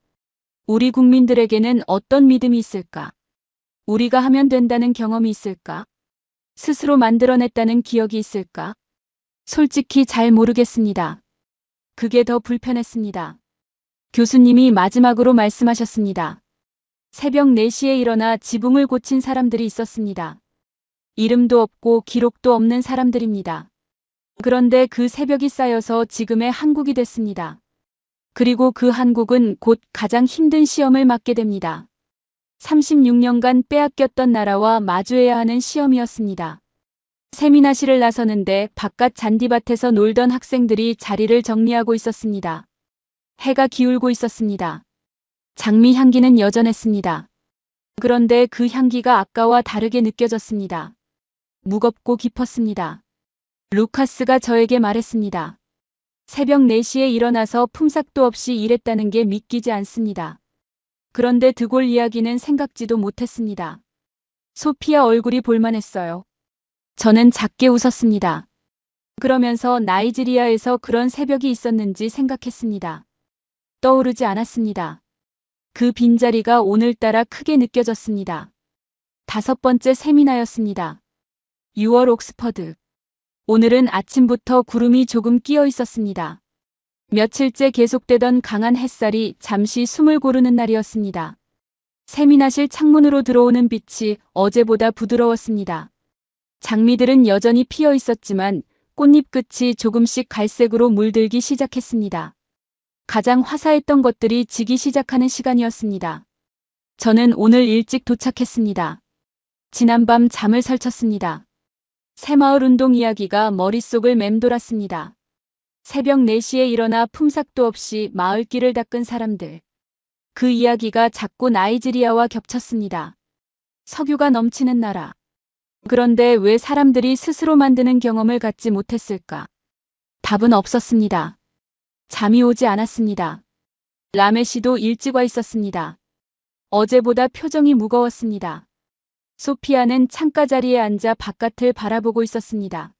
우리 국민들에게는 어떤 믿음이 있을까? 우리가 하면 된다는 경험이 있을까? 스스로 만들어냈다는 기억이 있을까? 솔직히 잘 모르겠습니다. 그게 더 불편했습니다. 교수님이 마지막으로 말씀하셨습니다. 새벽 4시에 일어나 지붕을 고친 사람들이 있었습니다. 이름도 없고 기록도 없는 사람들입니다. 그런데 그 새벽이 쌓여서 지금의 한국이 됐습니다. 그리고 그 한국은 곧 가장 힘든 시험을 맞게 됩니다. 36년간 빼앗겼던 나라와 마주해야 하는 시험이었습니다. 세미나실을 나서는데 바깥 잔디밭에서 놀던 학생들이 자리를 정리하고 있었습니다. 해가 기울고 있었습니다. 장미 향기는 여전했습니다. 그런데 그 향기가 아까와 다르게 느껴졌습니다. 무겁고 깊었습니다. 루카스가 저에게 말했습니다. 새벽 4시에 일어나서 품삯도 없이 일했다는 게 믿기지 않습니다. 그런데 드골 이야기는 생각지도 못했습니다. 소피아 얼굴이 볼만했어요. 저는 작게 웃었습니다. 그러면서 나이지리아에서 그런 새벽이 있었는지 생각했습니다. 떠오르지 않았습니다. 그 빈자리가 오늘따라 크게 느껴졌습니다. 5번째 세미나였습니다. 6월 옥스퍼드. 오늘은 아침부터 구름이 조금 끼어 있었습니다. 며칠째 계속되던 강한 햇살이 잠시 숨을 고르는 날이었습니다. 세미나실 창문으로 들어오는 빛이 어제보다 부드러웠습니다. 장미들은 여전히 피어 있었지만 꽃잎 끝이 조금씩 갈색으로 물들기 시작했습니다. 가장 화사했던 것들이 지기 시작하는 시간이었습니다. 저는 오늘 일찍 도착했습니다. 지난밤 잠을 설쳤습니다. 새마을 운동 이야기가 머릿속을 맴돌았습니다. 새벽 4시에 일어나 품삯도 없이 마을길을 닦은 사람들. 그 이야기가 자꾸 나이지리아와 겹쳤습니다. 석유가 넘치는 나라. 그런데 왜 사람들이 스스로 만드는 경험을 갖지 못했을까? 답은 없었습니다. 잠이 오지 않았습니다. 라메시도 일찍 와 있었습니다. 어제보다 표정이 무거웠습니다. 소피아는 창가 자리에 앉아 바깥을 바라보고 있었습니다.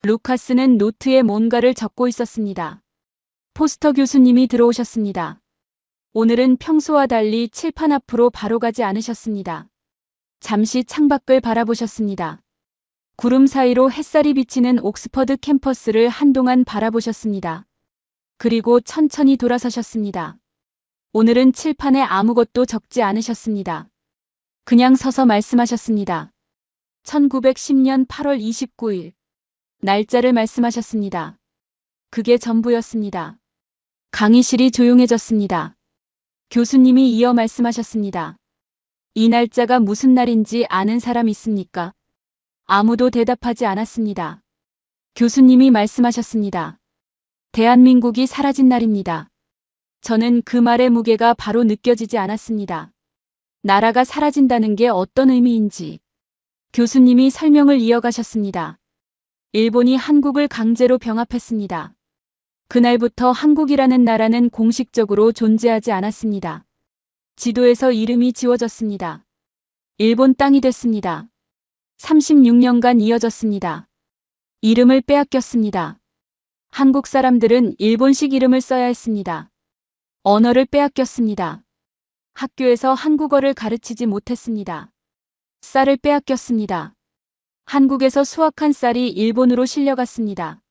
루카스는 노트에 뭔가를 적고 있었습니다. 포스터 교수님이 들어오셨습니다. 오늘은 평소와 달리 칠판 앞으로 바로 가지 않으셨습니다. 잠시 창밖을 바라보셨습니다. 구름 사이로 햇살이 비치는 옥스퍼드 캠퍼스를 한동안 바라보셨습니다. 그리고 천천히 돌아서셨습니다. 오늘은 칠판에 아무것도 적지 않으셨습니다. 그냥 서서 말씀하셨습니다. 1910년 8월 29일. 날짜를 말씀하셨습니다. 그게 전부였습니다. 강의실이 조용해졌습니다. 교수님이 이어 말씀하셨습니다. 이 날짜가 무슨 날인지 아는 사람 있습니까? 아무도 대답하지 않았습니다. 교수님이 말씀하셨습니다. 대한민국이 사라진 날입니다. 저는 그 말의 무게가 바로 느껴지지 않았습니다. 나라가 사라진다는 게 어떤 의미인지. 교수님이 설명을 이어가셨습니다. 일본이 한국을 강제로 병합했습니다. 그날부터 한국이라는 나라는 공식적으로 존재하지 않았습니다. 지도에서 이름이 지워졌습니다. 일본 땅이 됐습니다. 36년간 이어졌습니다. 이름을 빼앗겼습니다. 한국 사람들은 일본식 이름을 써야 했습니다. 언어를 빼앗겼습니다. 학교에서 한국어를 가르치지 못했습니다. 쌀을 빼앗겼습니다. 한국에서 수확한 쌀이 일본으로 실려갔습니다.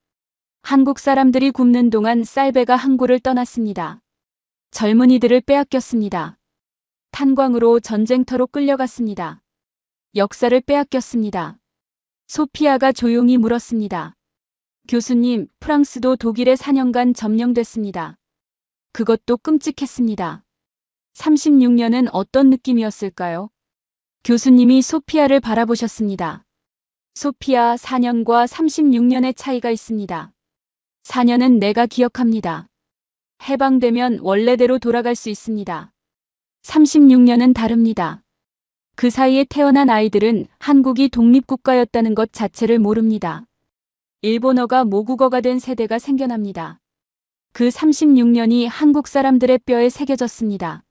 한국 사람들이 굶는 동안 쌀배가 항구를 떠났습니다. 젊은이들을 빼앗겼습니다. 탄광으로 전쟁터로 끌려갔습니다. 역사를 빼앗겼습니다. 소피아가 조용히 물었습니다. 교수님, 프랑스도 독일에 4년간 점령됐습니다. 그것도 끔찍했습니다. 36년은 어떤 느낌이었을까요? 교수님이 소피아를 바라보셨습니다. 소피아, 4년과 36년의 차이가 있습니다. 4년은 내가 기억합니다. 해방되면 원래대로 돌아갈 수 있습니다. 36년은 다릅니다. 그 사이에 태어난 아이들은 한국이 독립국가였다는 것 자체를 모릅니다. 일본어가 모국어가 된 세대가 생겨납니다. 그 36년이 한국 사람들의 뼈에 새겨졌습니다.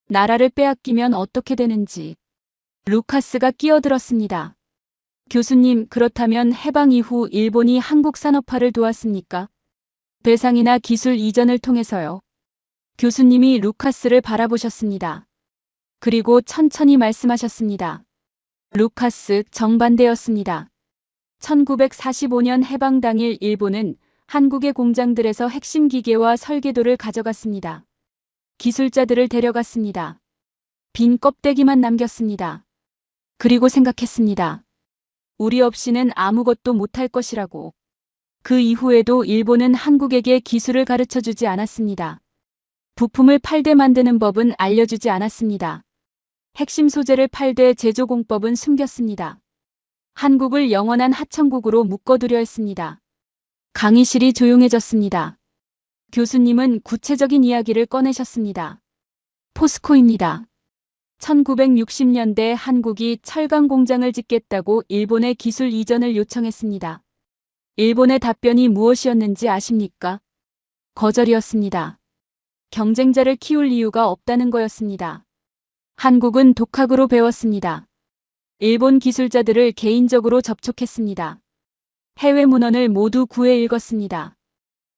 나라를 빼앗기면 어떻게 되는지. 루카스가 끼어들었습니다. 교수님, 그렇다면 해방 이후 일본이 한국 산업화를 도왔습니까? 배상이나 기술 이전을 통해서요. 교수님이 루카스를 바라보셨습니다. 그리고 천천히 말씀하셨습니다. 루카스, 정반대였습니다. 1945년 해방 당일 일본은 한국의 공장들에서 핵심 기계와 설계도를 가져갔습니다. 기술자들을 데려갔습니다. 빈 껍데기만 남겼습니다. 그리고 생각했습니다. 우리 없이는 아무것도 못할 것이라고. 그 이후에도 일본은 한국에게 기술을 가르쳐주지 않았습니다. 부품을 팔되 만드는 법은 알려주지 않았습니다. 핵심 소재를 팔되 제조 공법은 숨겼습니다. 한국을 영원한 하청국으로 묶어두려 했습니다. 강의실이 조용해졌습니다. 교수님은 구체적인 이야기를 꺼내셨습니다. 포스코입니다. 1960년대 한국이 철강 공장을 짓겠다고 일본의 기술 이전을 요청했습니다. 일본의 답변이 무엇이었는지 아십니까? 거절이었습니다. 경쟁자를 키울 이유가 없다는 거였습니다. 한국은 독학으로 배웠습니다. 일본 기술자들을 개인적으로 접촉했습니다. 해외 문헌을 모두 구해 읽었습니다.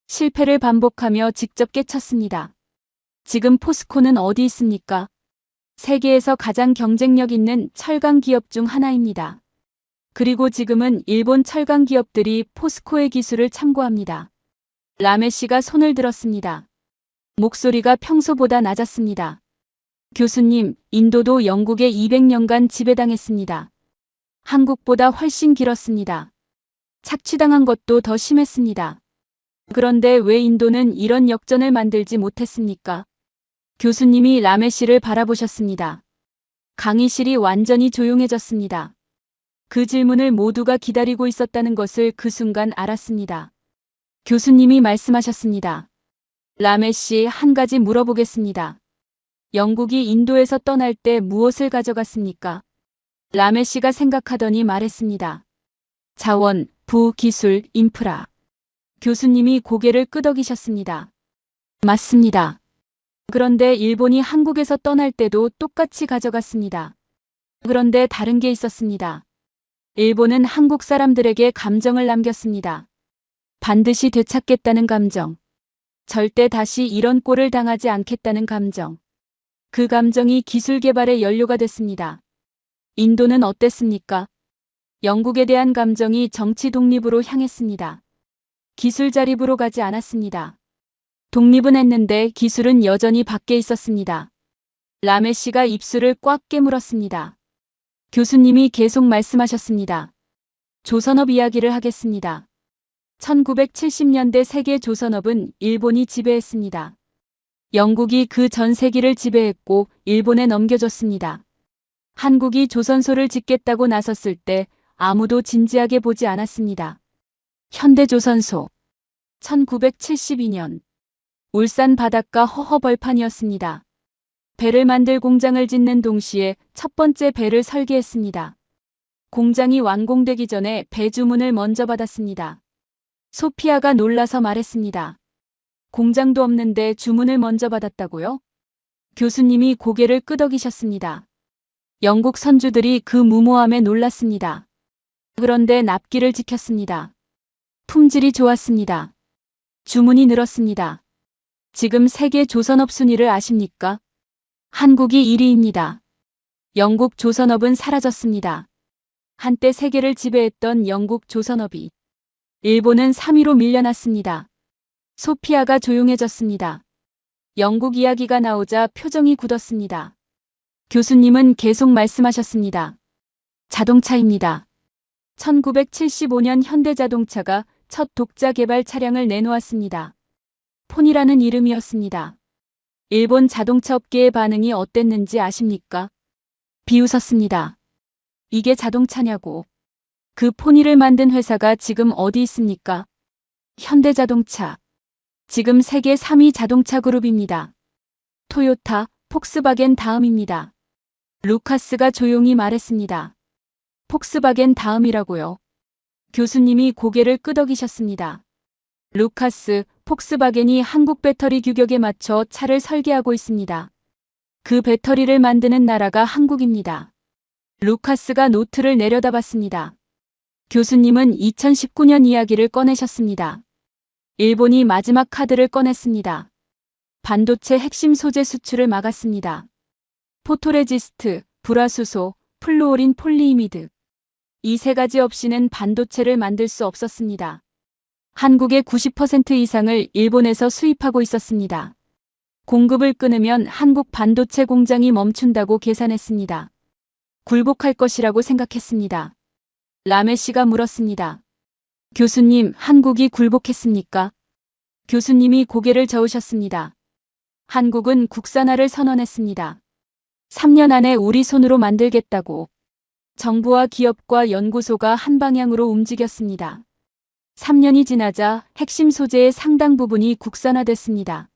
실패를 반복하며 직접 깨쳤습니다. 지금 포스코는 어디 있습니까? 세계에서 가장 경쟁력 있는 철강 기업 중 하나입니다. 그리고 지금은 일본 철강 기업들이 포스코의 기술을 참고합니다. 라메 씨가 손을 들었습니다. 목소리가 평소보다 낮았습니다. 교수님, 인도도 영국에 200년간 지배당했습니다. 한국보다 훨씬 길었습니다. 착취당한 것도 더 심했습니다. 그런데 왜 인도는 이런 역전을 만들지 못했습니까? 교수님이 라메 씨를 바라보셨습니다. 강의실이 완전히 조용해졌습니다. 그 질문을 모두가 기다리고 있었다는 것을 그 순간 알았습니다. 교수님이 말씀하셨습니다. 라메 씨, 한 가지 물어보겠습니다. 영국이 인도에서 떠날 때 무엇을 가져갔습니까? 라메 씨가 생각하더니 말했습니다. 자원, 부, 기술, 인프라. 교수님이 고개를 끄덕이셨습니다. 맞습니다. 그런데 일본이 한국에서 떠날 때도 똑같이 가져갔습니다. 그런데 다른 게 있었습니다. 일본은 한국 사람들에게 감정을 남겼습니다. 반드시 되찾겠다는 감정. 절대 다시 이런 꼴을 당하지 않겠다는 감정. 그 감정이 기술 개발의 연료가 됐습니다. 인도는 어땠습니까? 영국에 대한 감정이 정치 독립으로 향했습니다. 기술 자립으로 가지 않았습니다. 독립은 했는데 기술은 여전히 밖에 있었습니다. 라메 씨가 입술을 꽉 깨물었습니다. 교수님이 계속 말씀하셨습니다. 조선업 이야기를 하겠습니다. 1970년대 세계 조선업은 일본이 지배했습니다. 영국이 그 전 세기를 지배했고 일본에 넘겨줬습니다. 한국이 조선소를 짓겠다고 나섰을 때 아무도 진지하게 보지 않았습니다. 현대조선소 1972년 울산 바닷가 허허벌판이었습니다. 배를 만들 공장을 짓는 동시에 첫 번째 배를 설계했습니다. 공장이 완공되기 전에 배 주문을 먼저 받았습니다. 소피아가 놀라서 말했습니다. 공장도 없는데 주문을 먼저 받았다고요? 교수님이 고개를 끄덕이셨습니다. 영국 선주들이 그 무모함에 놀랐습니다. 그런데 납기를 지켰습니다. 품질이 좋았습니다. 주문이 늘었습니다. 지금 세계 조선업 순위를 아십니까? 한국이 1위입니다. 영국 조선업은 사라졌습니다. 한때 세계를 지배했던 영국 조선업이 일본은 3위로 밀려났습니다. 소피아가 조용해졌습니다. 영국 이야기가 나오자 표정이 굳었습니다. 교수님은 계속 말씀하셨습니다. 자동차입니다. 1975년 현대자동차가 첫 독자 개발 차량을 내놓았습니다. 폰이라는 이름이었습니다. 일본 자동차 업계의 반응이 어땠는지 아십니까? 비웃었습니다. 이게 자동차냐고. 그 폰이를 만든 회사가 지금 어디 있습니까? 현대자동차. 지금 세계 3위 자동차 그룹입니다. 토요타, 폭스바겐 다음입니다. 루카스가 조용히 말했습니다. 폭스바겐 다음이라고요. 교수님이 고개를 끄덕이셨습니다. 루카스, 폭스바겐이 한국 배터리 규격에 맞춰 차를 설계하고 있습니다. 그 배터리를 만드는 나라가 한국입니다. 루카스가 노트를 내려다봤습니다. 교수님은 2019년 이야기를 꺼내셨습니다. 일본이 마지막 카드를 꺼냈습니다. 반도체 핵심 소재 수출을 막았습니다. 포토레지스트, 불화수소, 플루오린 폴리이미드. 이 세 가지 없이는 반도체를 만들 수 없었습니다. 한국의 90% 이상을 일본에서 수입하고 있었습니다. 공급을 끊으면 한국 반도체 공장이 멈춘다고 계산했습니다. 굴복할 것이라고 생각했습니다. 라메 씨가 물었습니다. 교수님, 한국이 굴복했습니까? 교수님이 고개를 저으셨습니다. 한국은 국산화를 선언했습니다. 3년 안에 우리 손으로 만들겠다고. 정부와 기업과 연구소가 한 방향으로 움직였습니다. 3년이 지나자 핵심 소재의 상당 부분이 국산화됐습니다.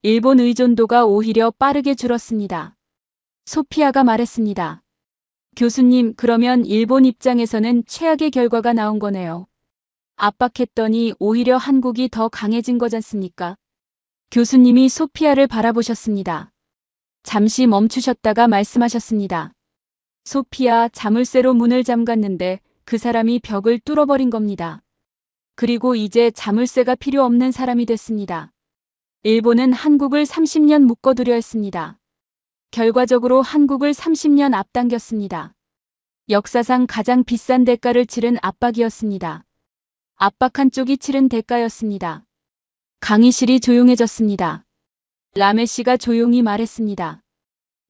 일본 의존도가 오히려 빠르게 줄었습니다. 소피아가 말했습니다. 교수님, 그러면 일본 입장에서는 최악의 결과가 나온 거네요. 압박했더니 오히려 한국이 더 강해진 거잖습니까? 교수님이 소피아를 바라보셨습니다. 잠시 멈추셨다가 말씀하셨습니다. 소피아, 자물쇠로 문을 잠갔는데 그 사람이 벽을 뚫어버린 겁니다. 그리고 이제 자물쇠가 필요 없는 사람이 됐습니다. 일본은 한국을 30년 묶어두려 했습니다. 결과적으로 한국을 30년 앞당겼습니다. 역사상 가장 비싼 대가를 치른 압박이었습니다. 압박한 쪽이 치른 대가였습니다. 강의실이 조용해졌습니다. 라메 씨가 조용히 말했습니다.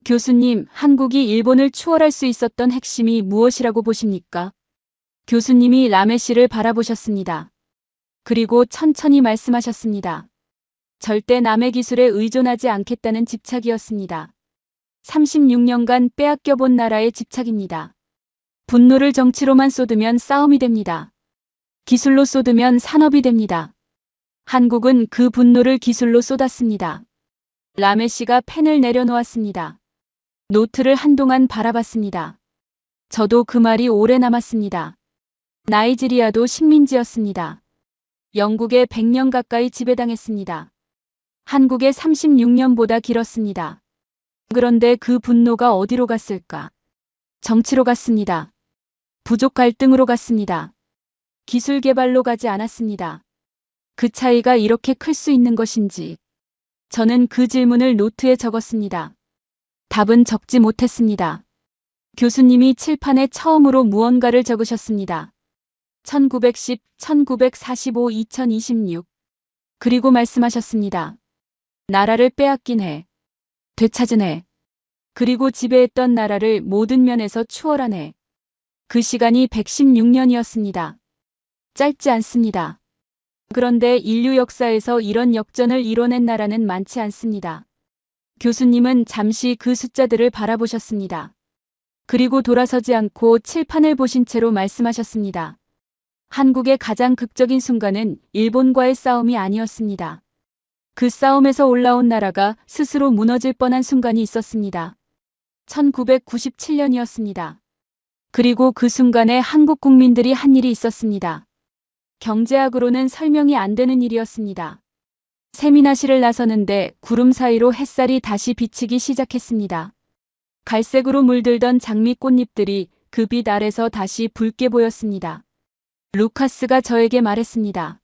교수님, 한국이 일본을 추월할 수 있었던 핵심이 무엇이라고 보십니까? 교수님이 라메 씨를 바라보셨습니다. 그리고 천천히 말씀하셨습니다. 절대 남의 기술에 의존하지 않겠다는 집착이었습니다. 36년간 빼앗겨본 나라의 집착입니다. 분노를 정치로만 쏟으면 싸움이 됩니다. 기술로 쏟으면 산업이 됩니다. 한국은 그 분노를 기술로 쏟았습니다. 라메 씨가 펜을 내려놓았습니다. 노트를 한동안 바라봤습니다. 저도 그 말이 오래 남았습니다. 나이지리아도 식민지였습니다. 영국에 100년 가까이 지배당했습니다. 한국에 36년보다 길었습니다. 그런데 그 분노가 어디로 갔을까? 정치로 갔습니다. 부족 갈등으로 갔습니다. 기술 개발로 가지 않았습니다. 그 차이가 이렇게 클 수 있는 것인지. 저는 그 질문을 노트에 적었습니다. 답은 적지 못했습니다. 교수님이 칠판에 처음으로 무언가를 적으셨습니다. 1910, 1945, 2026. 그리고 말씀하셨습니다. 나라를 빼앗긴 해. 되찾은 해. 그리고 지배했던 나라를 모든 면에서 추월한 해. 그 시간이 116년이었습니다. 짧지 않습니다. 그런데 인류 역사에서 이런 역전을 이뤄낸 나라는 많지 않습니다. 교수님은 잠시 그 숫자들을 바라보셨습니다. 그리고 돌아서지 않고 칠판을 보신 채로 말씀하셨습니다. 한국의 가장 극적인 순간은 일본과의 싸움이 아니었습니다. 그 싸움에서 올라온 나라가 스스로 무너질 뻔한 순간이 있었습니다. 1997년이었습니다. 그리고 그 순간에 한국 국민들이 한 일이 있었습니다. 경제학으로는 설명이 안 되는 일이었습니다. 세미나실을 나서는데 구름 사이로 햇살이 다시 비치기 시작했습니다. 갈색으로 물들던 장미 꽃잎들이 그 빛 아래서 다시 붉게 보였습니다. 루카스가 저에게 말했습니다.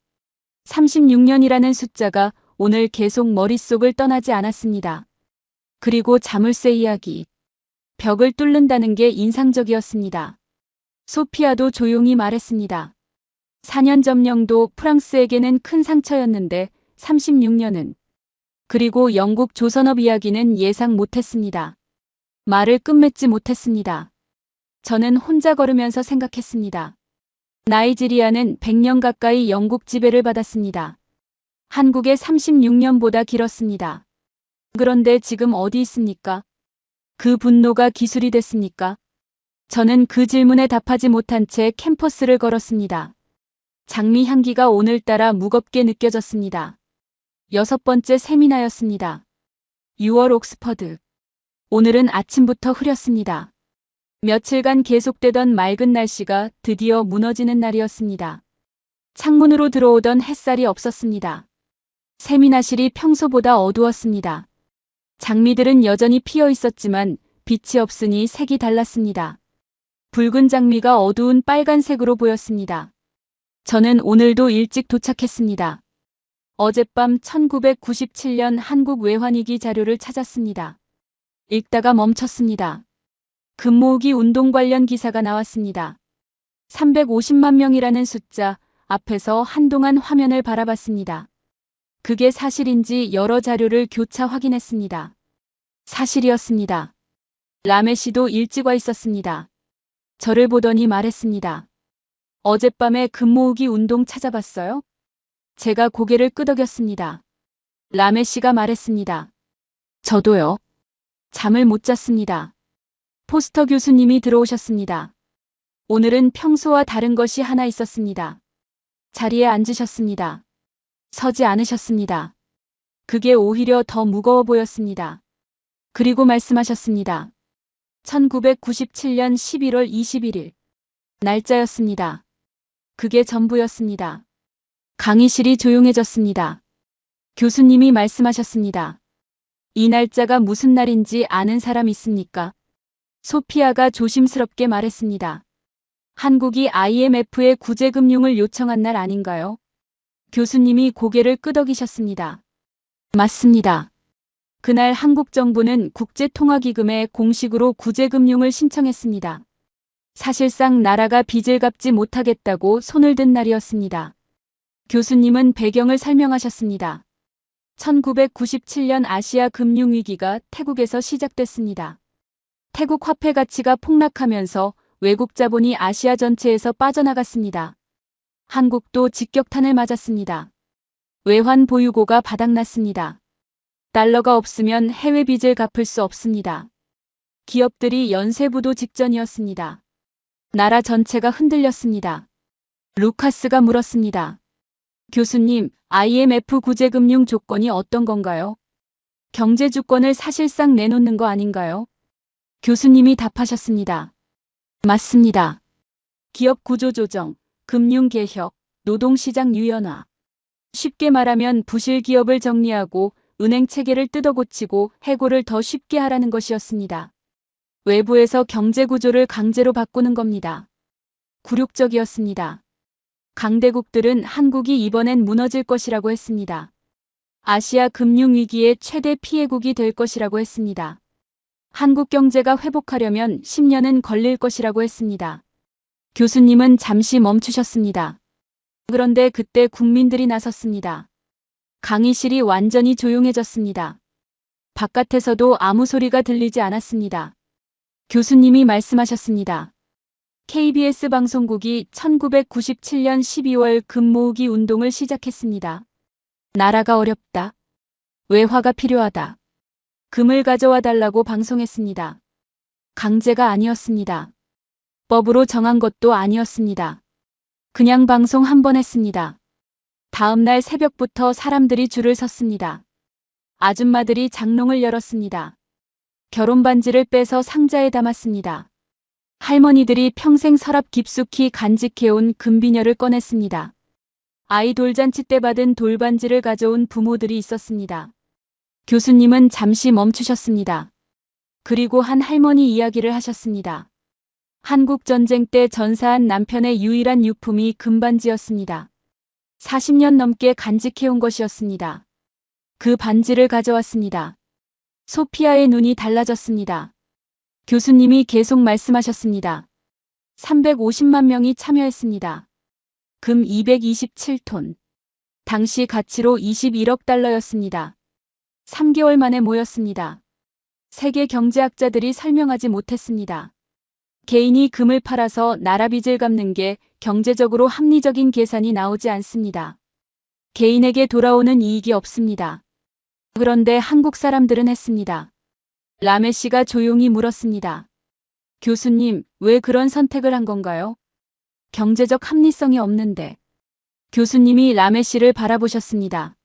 36년이라는 숫자가 오늘 계속 머릿속을 떠나지 않았습니다. 그리고 자물쇠 이야기. 벽을 뚫는다는 게 인상적이었습니다. 소피아도 조용히 말했습니다. 4년 점령도 프랑스에게는 큰 상처였는데 36년은. 그리고 영국 조선업 이야기는 예상 못했습니다. 말을 끝맺지 못했습니다. 저는 혼자 걸으면서 생각했습니다. 나이지리아는 100년 가까이 영국 지배를 받았습니다. 한국의 36년보다 길었습니다. 그런데 지금 어디 있습니까? 그 분노가 기술이 됐습니까? 저는 그 질문에 답하지 못한 채 캠퍼스를 걸었습니다. 장미 향기가 오늘따라 무겁게 느껴졌습니다. 6번째 세미나였습니다. 6월 옥스퍼드. 오늘은 아침부터 흐렸습니다. 며칠간 계속되던 맑은 날씨가 드디어 무너지는 날이었습니다. 창문으로 들어오던 햇살이 없었습니다. 세미나실이 평소보다 어두웠습니다. 장미들은 여전히 피어 있었지만 빛이 없으니 색이 달랐습니다. 붉은 장미가 어두운 빨간색으로 보였습니다. 저는 오늘도 일찍 도착했습니다. 어젯밤 1997년 한국 외환위기 자료를 찾았습니다. 읽다가 멈췄습니다. 금모으기 운동 관련 기사가 나왔습니다. 350만 명이라는 숫자 앞에서 한동안 화면을 바라봤습니다. 그게 사실인지 여러 자료를 교차 확인했습니다. 사실이었습니다. 라메 씨도 일찍 와 있었습니다. 저를 보더니 말했습니다. 어젯밤에 금모으기 운동 찾아봤어요? 제가 고개를 끄덕였습니다. 라메 씨가 말했습니다. 저도요. 잠을 못 잤습니다. 포스터 교수님이 들어오셨습니다. 오늘은 평소와 다른 것이 하나 있었습니다. 자리에 앉으셨습니다. 서지 않으셨습니다. 그게 오히려 더 무거워 보였습니다. 그리고 말씀하셨습니다. 1997년 11월 21일. 날짜였습니다. 그게 전부였습니다. 강의실이 조용해졌습니다. 교수님이 말씀하셨습니다. 이 날짜가 무슨 날인지 아는 사람 있습니까? 소피아가 조심스럽게 말했습니다. 한국이 IMF에 구제금융을 요청한 날 아닌가요? 교수님이 고개를 끄덕이셨습니다. 맞습니다. 그날 한국 정부는 국제통화기금에 공식으로 구제금융을 신청했습니다. 사실상 나라가 빚을 갚지 못하겠다고 손을 든 날이었습니다. 교수님은 배경을 설명하셨습니다. 1997년 아시아 금융위기가 태국에서 시작됐습니다. 태국 화폐 가치가 폭락하면서 외국 자본이 아시아 전체에서 빠져나갔습니다. 한국도 직격탄을 맞았습니다. 외환 보유고가 바닥났습니다. 달러가 없으면 해외 빚을 갚을 수 없습니다. 기업들이 연쇄부도 직전이었습니다. 나라 전체가 흔들렸습니다. 루카스가 물었습니다. 교수님, IMF 구제금융 조건이 어떤 건가요? 경제 주권을 사실상 내놓는 거 아닌가요? 교수님이 답하셨습니다. 맞습니다. 기업 구조 조정, 금융 개혁, 노동시장 유연화. 쉽게 말하면 부실 기업을 정리하고 은행 체계를 뜯어고치고 해고를 더 쉽게 하라는 것이었습니다. 외부에서 경제 구조를 강제로 바꾸는 겁니다. 굴욕적이었습니다. 강대국들은 한국이 이번엔 무너질 것이라고 했습니다. 아시아 금융위기의 최대 피해국이 될 것이라고 했습니다. 한국 경제가 회복하려면 10년은 걸릴 것이라고 했습니다. 교수님은 잠시 멈추셨습니다. 그런데 그때 국민들이 나섰습니다. 강의실이 완전히 조용해졌습니다. 바깥에서도 아무 소리가 들리지 않았습니다. 교수님이 말씀하셨습니다. KBS 방송국이 1997년 12월 금 모으기 운동을 시작했습니다. 나라가 어렵다. 외화가 필요하다. 금을 가져와 달라고 방송했습니다. 강제가 아니었습니다. 법으로 정한 것도 아니었습니다. 그냥 방송 한 번 했습니다. 다음 날 새벽부터 사람들이 줄을 섰습니다. 아줌마들이 장롱을 열었습니다. 결혼 반지를 빼서 상자에 담았습니다. 할머니들이 평생 서랍 깊숙이 간직해온 금비녀를 꺼냈습니다. 아이 돌잔치 때 받은 돌반지를 가져온 부모들이 있었습니다. 교수님은 잠시 멈추셨습니다. 그리고 한 할머니 이야기를 하셨습니다. 한국 전쟁 때 전사한 남편의 유일한 유품이 금반지였습니다. 40년 넘게 간직해온 것이었습니다. 그 반지를 가져왔습니다. 소피아의 눈이 달라졌습니다. 교수님이 계속 말씀하셨습니다. 350만 명이 참여했습니다. 금 227톤. 당시 가치로 21억 달러였습니다. 3개월 만에 모였습니다. 세계 경제학자들이 설명하지 못했습니다. 개인이 금을 팔아서 나라 빚을 갚는 게 경제적으로 합리적인 계산이 나오지 않습니다. 개인에게 돌아오는 이익이 없습니다. 그런데 한국 사람들은 했습니다. 라메 씨가 조용히 물었습니다. 교수님, 왜 그런 선택을 한 건가요? 경제적 합리성이 없는데. 교수님이 라메 씨를 바라보셨습니다.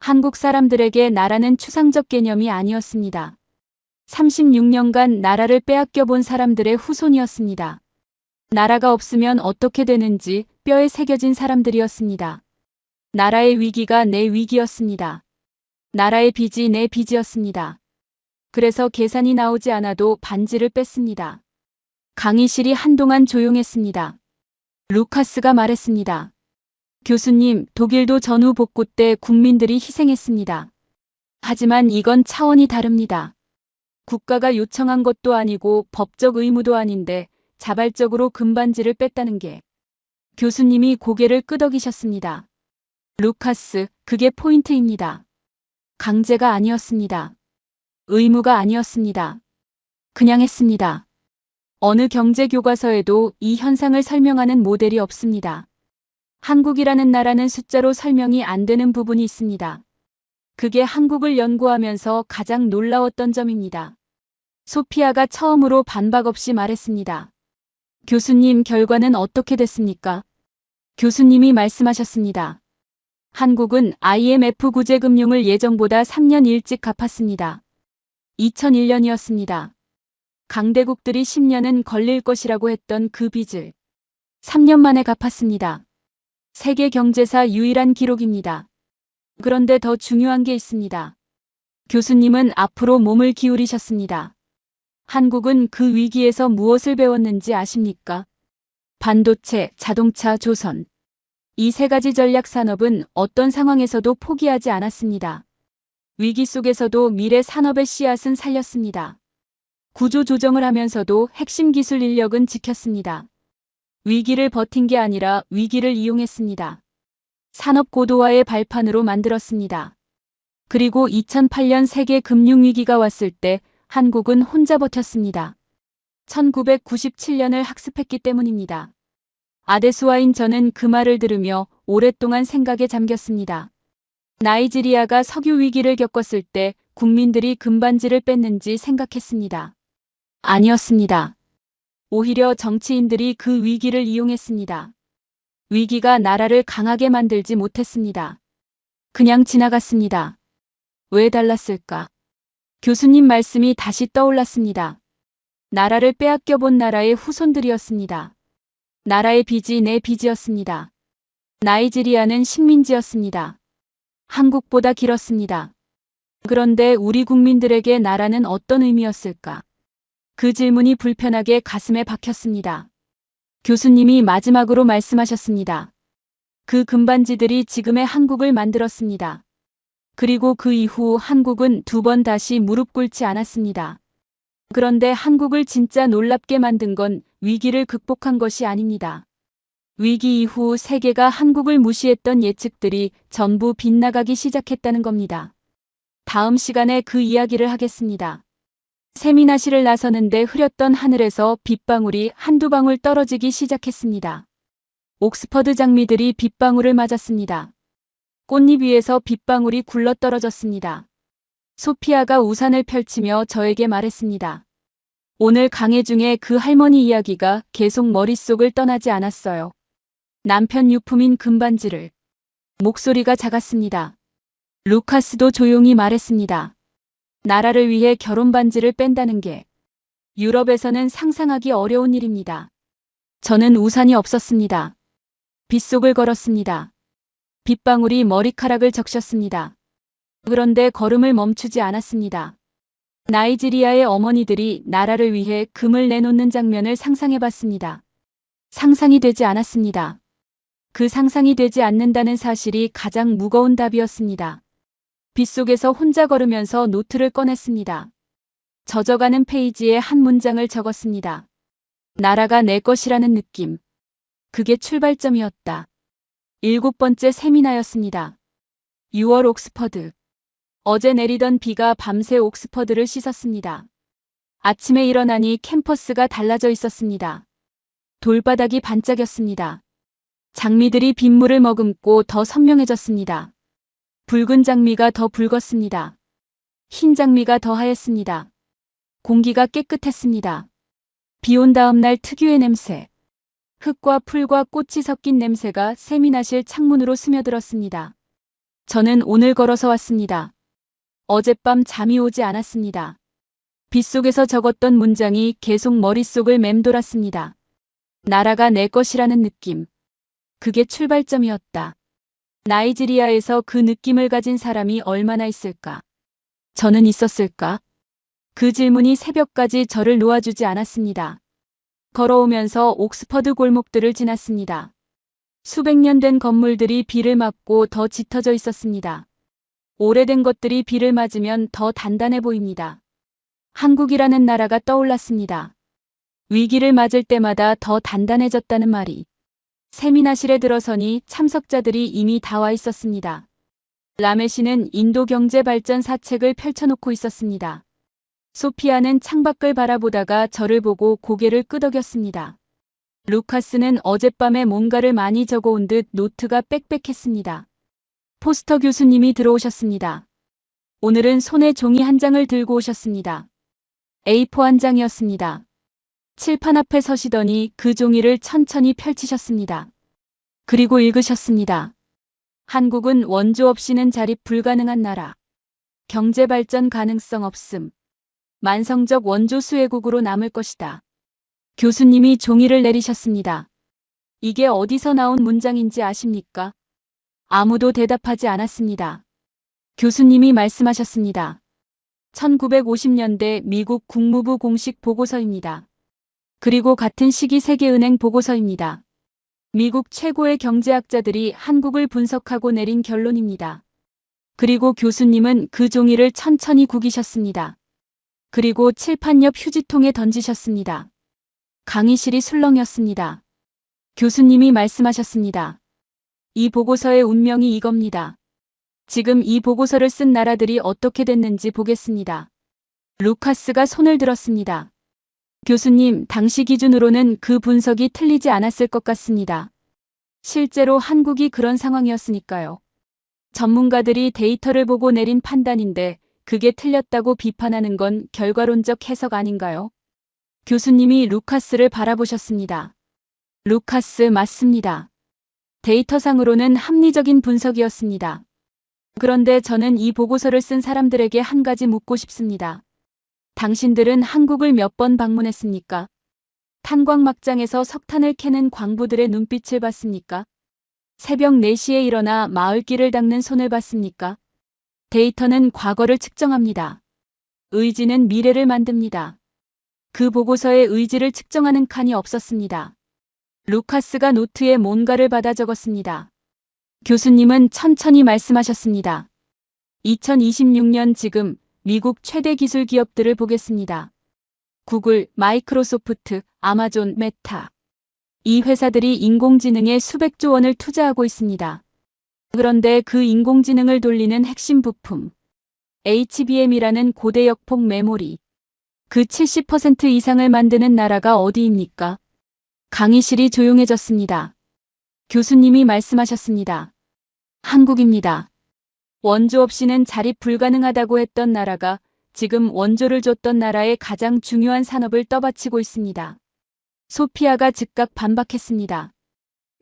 한국 사람들에게 나라는 추상적 개념이 아니었습니다. 36년간 나라를 빼앗겨 본 사람들의 후손이었습니다. 나라가 없으면 어떻게 되는지 뼈에 새겨진 사람들이었습니다. 나라의 위기가 내 위기였습니다. 나라의 빚이 내 빚이었습니다. 그래서 계산이 나오지 않아도 반지를 뺐습니다. 강의실이 한동안 조용했습니다. 루카스가 말했습니다. 교수님, 독일도 전후 복구 때 국민들이 희생했습니다. 하지만 이건 차원이 다릅니다. 국가가 요청한 것도 아니고 법적 의무도 아닌데 자발적으로 금반지를 뺐다는 게. 교수님이 고개를 끄덕이셨습니다. 루카스, 그게 포인트입니다. 강제가 아니었습니다. 의무가 아니었습니다. 그냥 했습니다. 어느 경제 교과서에도 이 현상을 설명하는 모델이 없습니다. 한국이라는 나라는 숫자로 설명이 안 되는 부분이 있습니다. 그게 한국을 연구하면서 가장 놀라웠던 점입니다. 소피아가 처음으로 반박 없이 말했습니다. 교수님, 결과는 어떻게 됐습니까? 교수님이 말씀하셨습니다. 한국은 IMF 구제금융을 예정보다 3년 일찍 갚았습니다. 2001년이었습니다. 강대국들이 10년은 걸릴 것이라고 했던 그 빚을 3년 만에 갚았습니다. 세계 경제사 유일한 기록입니다. 그런데 더 중요한 게 있습니다. 교수님은 앞으로 몸을 기울이셨습니다. 한국은 그 위기에서 무엇을 배웠는지 아십니까? 반도체, 자동차, 조선. 이 세 가지 전략 산업은 어떤 상황에서도 포기하지 않았습니다. 위기 속에서도 미래 산업의 씨앗은 살렸습니다. 구조 조정을 하면서도 핵심 기술 인력은 지켰습니다. 위기를 버틴 게 아니라 위기를 이용했습니다. 산업 고도화의 발판으로 만들었습니다. 그리고 2008년 세계 금융위기가 왔을 때 한국은 혼자 버텼습니다. 1997년을 학습했기 때문입니다. 아데수와인 저는 그 말을 들으며 오랫동안 생각에 잠겼습니다. 나이지리아가 석유 위기를 겪었을 때 국민들이 금반지를 뺐는지 생각했습니다. 아니었습니다. 오히려 정치인들이 그 위기를 이용했습니다. 위기가 나라를 강하게 만들지 못했습니다. 그냥 지나갔습니다. 왜 달랐을까? 교수님 말씀이 다시 떠올랐습니다. 나라를 빼앗겨 본 나라의 후손들이었습니다. 나라의 빚이 내 빚이었습니다. 나이지리아는 식민지였습니다. 한국보다 길었습니다. 그런데 우리 국민들에게 나라는 어떤 의미였을까? 그 질문이 불편하게 가슴에 박혔습니다. 교수님이 마지막으로 말씀하셨습니다. 그 금반지들이 지금의 한국을 만들었습니다. 그리고 그 이후 한국은 2번 다시 무릎 꿇지 않았습니다. 그런데 한국을 진짜 놀랍게 만든 건 위기를 극복한 것이 아닙니다. 위기 이후 세계가 한국을 무시했던 예측들이 전부 빗나가기 시작했다는 겁니다. 다음 시간에 그 이야기를 하겠습니다. 세미나실을 나서는데 흐렸던 하늘에서 빗방울이 한두 방울 떨어지기 시작했습니다. 옥스퍼드 장미들이 빗방울을 맞았습니다. 꽃잎 위에서 빗방울이 굴러떨어졌습니다. 소피아가 우산을 펼치며 저에게 말했습니다. 오늘 강의 중에 그 할머니 이야기가 계속 머릿속을 떠나지 않았어요. 남편 유품인 금반지를. 목소리가 작았습니다. 루카스도 조용히 말했습니다. 나라를 위해 결혼 반지를 뺀다는 게 유럽에서는 상상하기 어려운 일입니다. 저는 우산이 없었습니다. 빗속을 걸었습니다. 빗방울이 머리카락을 적셨습니다. 그런데 걸음을 멈추지 않았습니다. 나이지리아의 어머니들이 나라를 위해 금을 내놓는 장면을 상상해봤습니다. 상상이 되지 않았습니다. 그 상상이 되지 않는다는 사실이 가장 무거운 답이었습니다. 빗속에서 혼자 걸으면서 노트를 꺼냈습니다. 젖어가는 페이지에 한 문장을 적었습니다. 나라가 내 것이라는 느낌. 그게 출발점이었다. 7번째 세미나였습니다. 6월 옥스퍼드. 어제 내리던 비가 밤새 옥스퍼드를 씻었습니다. 아침에 일어나니 캠퍼스가 달라져 있었습니다. 돌바닥이 반짝였습니다. 장미들이 빗물을 머금고 더 선명해졌습니다. 붉은 장미가 더 붉었습니다. 흰 장미가 더 하였습니다. 공기가 깨끗했습니다. 비 온 다음 날 특유의 냄새. 흙과 풀과 꽃이 섞인 냄새가 세미나실 창문으로 스며들었습니다. 저는 오늘 걸어서 왔습니다. 어젯밤 잠이 오지 않았습니다. 빗속에서 적었던 문장이 계속 머릿속을 맴돌았습니다. 나라가 내 것이라는 느낌. 그게 출발점이었다. 나이지리아에서 그 느낌을 가진 사람이 얼마나 있을까? 저는 있었을까? 그 질문이 새벽까지 저를 놓아주지 않았습니다. 걸어오면서 옥스퍼드 골목들을 지났습니다. 수백 년 된 건물들이 비를 맞고 더 짙어져 있었습니다. 오래된 것들이 비를 맞으면 더 단단해 보입니다. 한국이라는 나라가 떠올랐습니다. 위기를 맞을 때마다 더 단단해졌다는 말이. 세미나실에 들어서니 참석자들이 이미 다 와 있었습니다. 라메시는 인도 경제 발전 사책을 펼쳐놓고 있었습니다. 소피아는 창밖을 바라보다가 저를 보고 고개를 끄덕였습니다. 루카스는 어젯밤에 뭔가를 많이 적어온 듯 노트가 빽빽했습니다. 포스터 교수님이 들어오셨습니다. 오늘은 손에 종이 한 장을 들고 오셨습니다. A4 한 장이었습니다. 칠판 앞에 서시더니 그 종이를 천천히 펼치셨습니다. 그리고 읽으셨습니다. 한국은 원조 없이는 자립 불가능한 나라. 경제 발전 가능성 없음. 만성적 원조 수혜국으로 남을 것이다. 교수님이 종이를 내리셨습니다. 이게 어디서 나온 문장인지 아십니까? 아무도 대답하지 않았습니다. 교수님이 말씀하셨습니다. 1950년대 미국 국무부 공식 보고서입니다. 그리고 같은 시기 세계은행 보고서입니다. 미국 최고의 경제학자들이 한국을 분석하고 내린 결론입니다. 그리고 교수님은 그 종이를 천천히 구기셨습니다. 그리고 칠판 옆 휴지통에 던지셨습니다. 강의실이 술렁였습니다. 교수님이 말씀하셨습니다. 이 보고서의 운명이 이겁니다. 지금 이 보고서를 쓴 나라들이 어떻게 됐는지 보겠습니다. 루카스가 손을 들었습니다. 교수님, 당시 기준으로는 그 분석이 틀리지 않았을 것 같습니다. 실제로 한국이 그런 상황이었으니까요. 전문가들이 데이터를 보고 내린 판단인데 그게 틀렸다고 비판하는 건 결과론적 해석 아닌가요? 교수님이 루카스를 바라보셨습니다. 루카스, 맞습니다. 데이터상으로는 합리적인 분석이었습니다. 그런데 저는 이 보고서를 쓴 사람들에게 한 가지 묻고 싶습니다. 당신들은 한국을 몇 번 방문했습니까? 탄광막장에서 석탄을 캐는 광부들의 눈빛을 봤습니까? 새벽 4시에 일어나 마을길을 닦는 손을 봤습니까? 데이터는 과거를 측정합니다. 의지는 미래를 만듭니다. 그 보고서의 의지를 측정하는 칸이 없었습니다. 루카스가 노트에 뭔가를 받아 적었습니다. 교수님은 천천히 말씀하셨습니다. 2026년 지금 미국 최대 기술 기업들을 보겠습니다. 구글, 마이크로소프트, 아마존, 메타. 이 회사들이 인공지능에 수백조 원을 투자하고 있습니다. 그런데 그 인공지능을 돌리는 핵심 부품, HBM이라는 고대역폭 메모리, 그 70% 이상을 만드는 나라가 어디입니까? 강의실이 조용해졌습니다. 교수님이 말씀하셨습니다. 한국입니다. 원조 없이는 자립 불가능하다고 했던 나라가 지금 원조를 줬던 나라의 가장 중요한 산업을 떠받치고 있습니다. 소피아가 즉각 반박했습니다.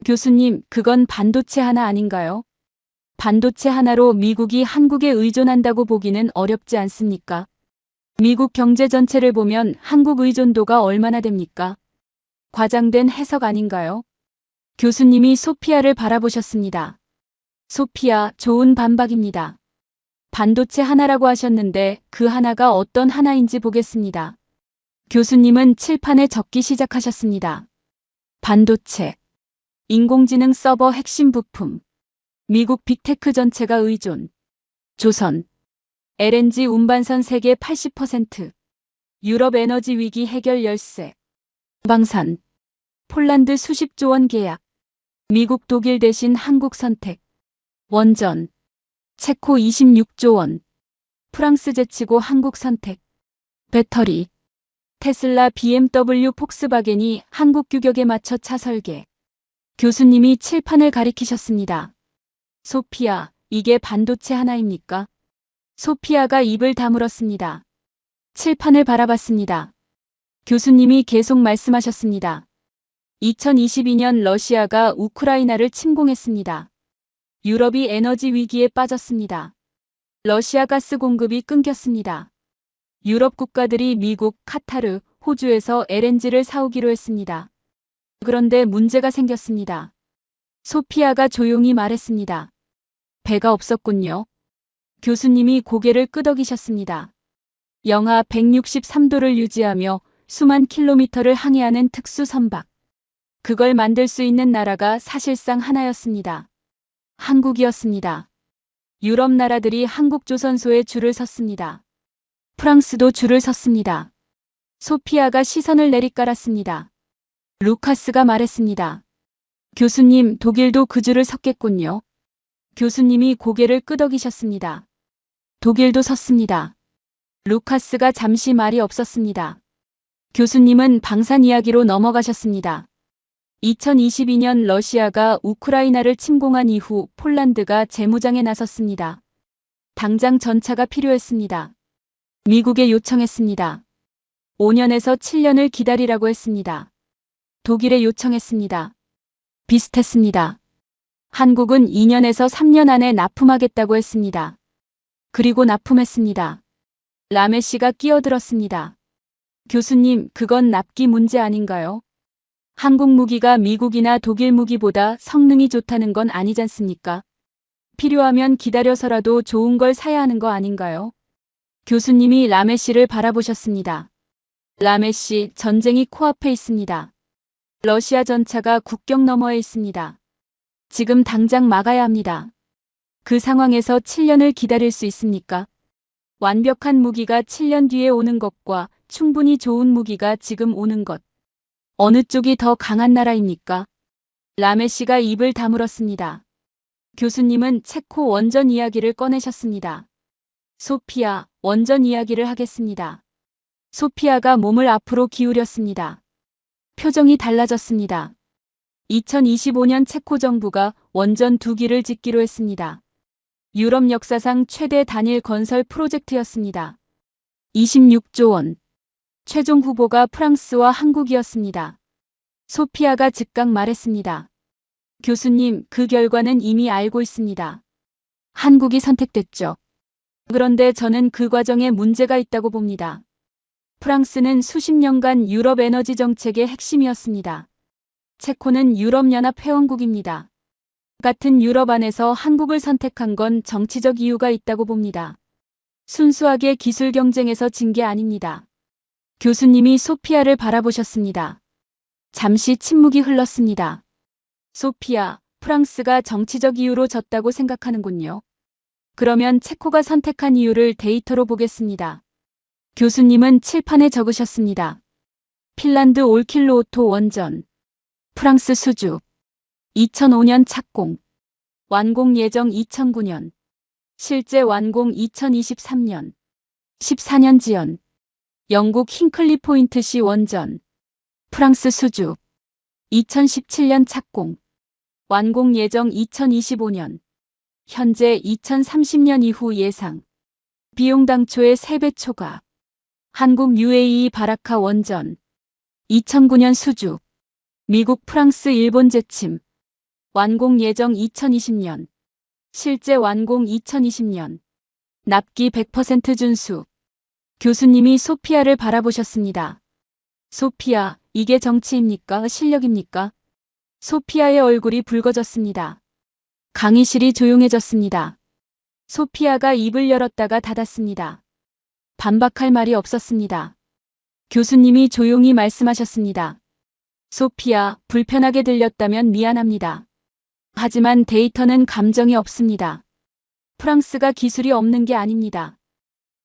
교수님, 그건 반도체 하나 아닌가요? 반도체 하나로 미국이 한국에 의존한다고 보기는 어렵지 않습니까? 미국 경제 전체를 보면 한국 의존도가 얼마나 됩니까? 과장된 해석 아닌가요? 교수님이 소피아를 바라보셨습니다. 소피아, 좋은 반박입니다. 반도체 하나라고 하셨는데 그 하나가 어떤 하나인지 보겠습니다. 교수님은 칠판에 적기 시작하셨습니다. 반도체, 인공지능 서버 핵심 부품, 미국 빅테크 전체가 의존, 조선, LNG 운반선 세계 80%, 유럽 에너지 위기 해결 열쇠, 방산, 폴란드 수십조 원 계약, 미국 독일 대신 한국 선택, 원전, 체코 26조 원, 프랑스 제치고 한국 선택, 배터리, 테슬라 BMW 폭스바겐이 한국 규격에 맞춰 차 설계. 교수님이 칠판을 가리키셨습니다. 소피아, 이게 반도체 하나입니까? 소피아가 입을 다물었습니다. 칠판을 바라봤습니다. 교수님이 계속 말씀하셨습니다. 2022년 러시아가 우크라이나를 침공했습니다. 유럽이 에너지 위기에 빠졌습니다. 러시아 가스 공급이 끊겼습니다. 유럽 국가들이 미국, 카타르, 호주에서 LNG를 사오기로 했습니다. 그런데 문제가 생겼습니다. 소피아가 조용히 말했습니다. 배가 없었군요. 교수님이 고개를 끄덕이셨습니다. 영하 163도를 유지하며 수만 킬로미터를 항해하는 특수 선박. 그걸 만들 수 있는 나라가 사실상 하나였습니다. 한국이었습니다. 유럽 나라들이 한국 조선소에 줄을 섰습니다. 프랑스도 줄을 섰습니다. 소피아가 시선을 내리깔았습니다. 루카스가 말했습니다. 교수님, 독일도 그 줄을 섰겠군요. 교수님이 고개를 끄덕이셨습니다. 독일도 섰습니다. 루카스가 잠시 말이 없었습니다. 교수님은 방산 이야기로 넘어가셨습니다. 2022년 러시아가 우크라이나를 침공한 이후 폴란드가 재무장에 나섰습니다. 당장 전차가 필요했습니다. 미국에 요청했습니다. 5년에서 7년을 기다리라고 했습니다. 독일에 요청했습니다. 비슷했습니다. 한국은 2년에서 3년 안에 납품하겠다고 했습니다. 그리고 납품했습니다. 라메시가 끼어들었습니다. 교수님, 그건 납기 문제 아닌가요? 한국 무기가 미국이나 독일 무기보다 성능이 좋다는 건 아니잖습니까? 필요하면 기다려서라도 좋은 걸 사야 하는 거 아닌가요? 교수님이 라메시를 바라보셨습니다. 라메시, 전쟁이 코앞에 있습니다. 러시아 전차가 국경 너머에 있습니다. 지금 당장 막아야 합니다. 그 상황에서 7년을 기다릴 수 있습니까? 완벽한 무기가 7년 뒤에 오는 것과 충분히 좋은 무기가 지금 오는 것. 어느 쪽이 더 강한 나라입니까? 라메 씨가 입을 다물었습니다. 교수님은 체코 원전 이야기를 꺼내셨습니다. 소피아, 원전 이야기를 하겠습니다. 소피아가 몸을 앞으로 기울였습니다. 표정이 달라졌습니다. 2025년 체코 정부가 원전 2기를 짓기로 했습니다. 유럽 역사상 최대 단일 건설 프로젝트였습니다. 26조 원. 최종 후보가 프랑스와 한국이었습니다. 소피아가 즉각 말했습니다. 교수님, 그 결과는 이미 알고 있습니다. 한국이 선택됐죠. 그런데 저는 그 과정에 문제가 있다고 봅니다. 프랑스는 수십 년간 유럽 에너지 정책의 핵심이었습니다. 체코는 유럽연합 회원국입니다. 같은 유럽 안에서 한국을 선택한 건 정치적 이유가 있다고 봅니다. 순수하게 기술 경쟁에서 진 게 아닙니다. 교수님이 소피아를 바라보셨습니다. 잠시 침묵이 흘렀습니다. 소피아, 프랑스가 정치적 이유로 졌다고 생각하는군요. 그러면 체코가 선택한 이유를 데이터로 보겠습니다. 교수님은 칠판에 적으셨습니다. 핀란드 올킬루오토 원전. 프랑스 수주. 2005년 착공. 완공 예정 2009년. 실제 완공 2023년. 14년 지연. 영국 힌클리 포인트시 원전. 프랑스 수주. 2017년 착공. 완공 예정 2025년. 현재 2030년 이후 예상. 비용 당초의 3배 초과. 한국 UAE 바라카 원전. 2009년 수주. 미국, 프랑스, 일본 재침. 완공 예정 2020년. 실제 완공 2020년. 납기 100% 준수. 교수님이 소피아를 바라보셨습니다. 소피아, 이게 정치입니까? 실력입니까? 소피아의 얼굴이 붉어졌습니다. 강의실이 조용해졌습니다. 소피아가 입을 열었다가 닫았습니다. 반박할 말이 없었습니다. 교수님이 조용히 말씀하셨습니다. 소피아, 불편하게 들렸다면 미안합니다. 하지만 데이터는 감정이 없습니다. 프랑스가 기술이 없는 게 아닙니다.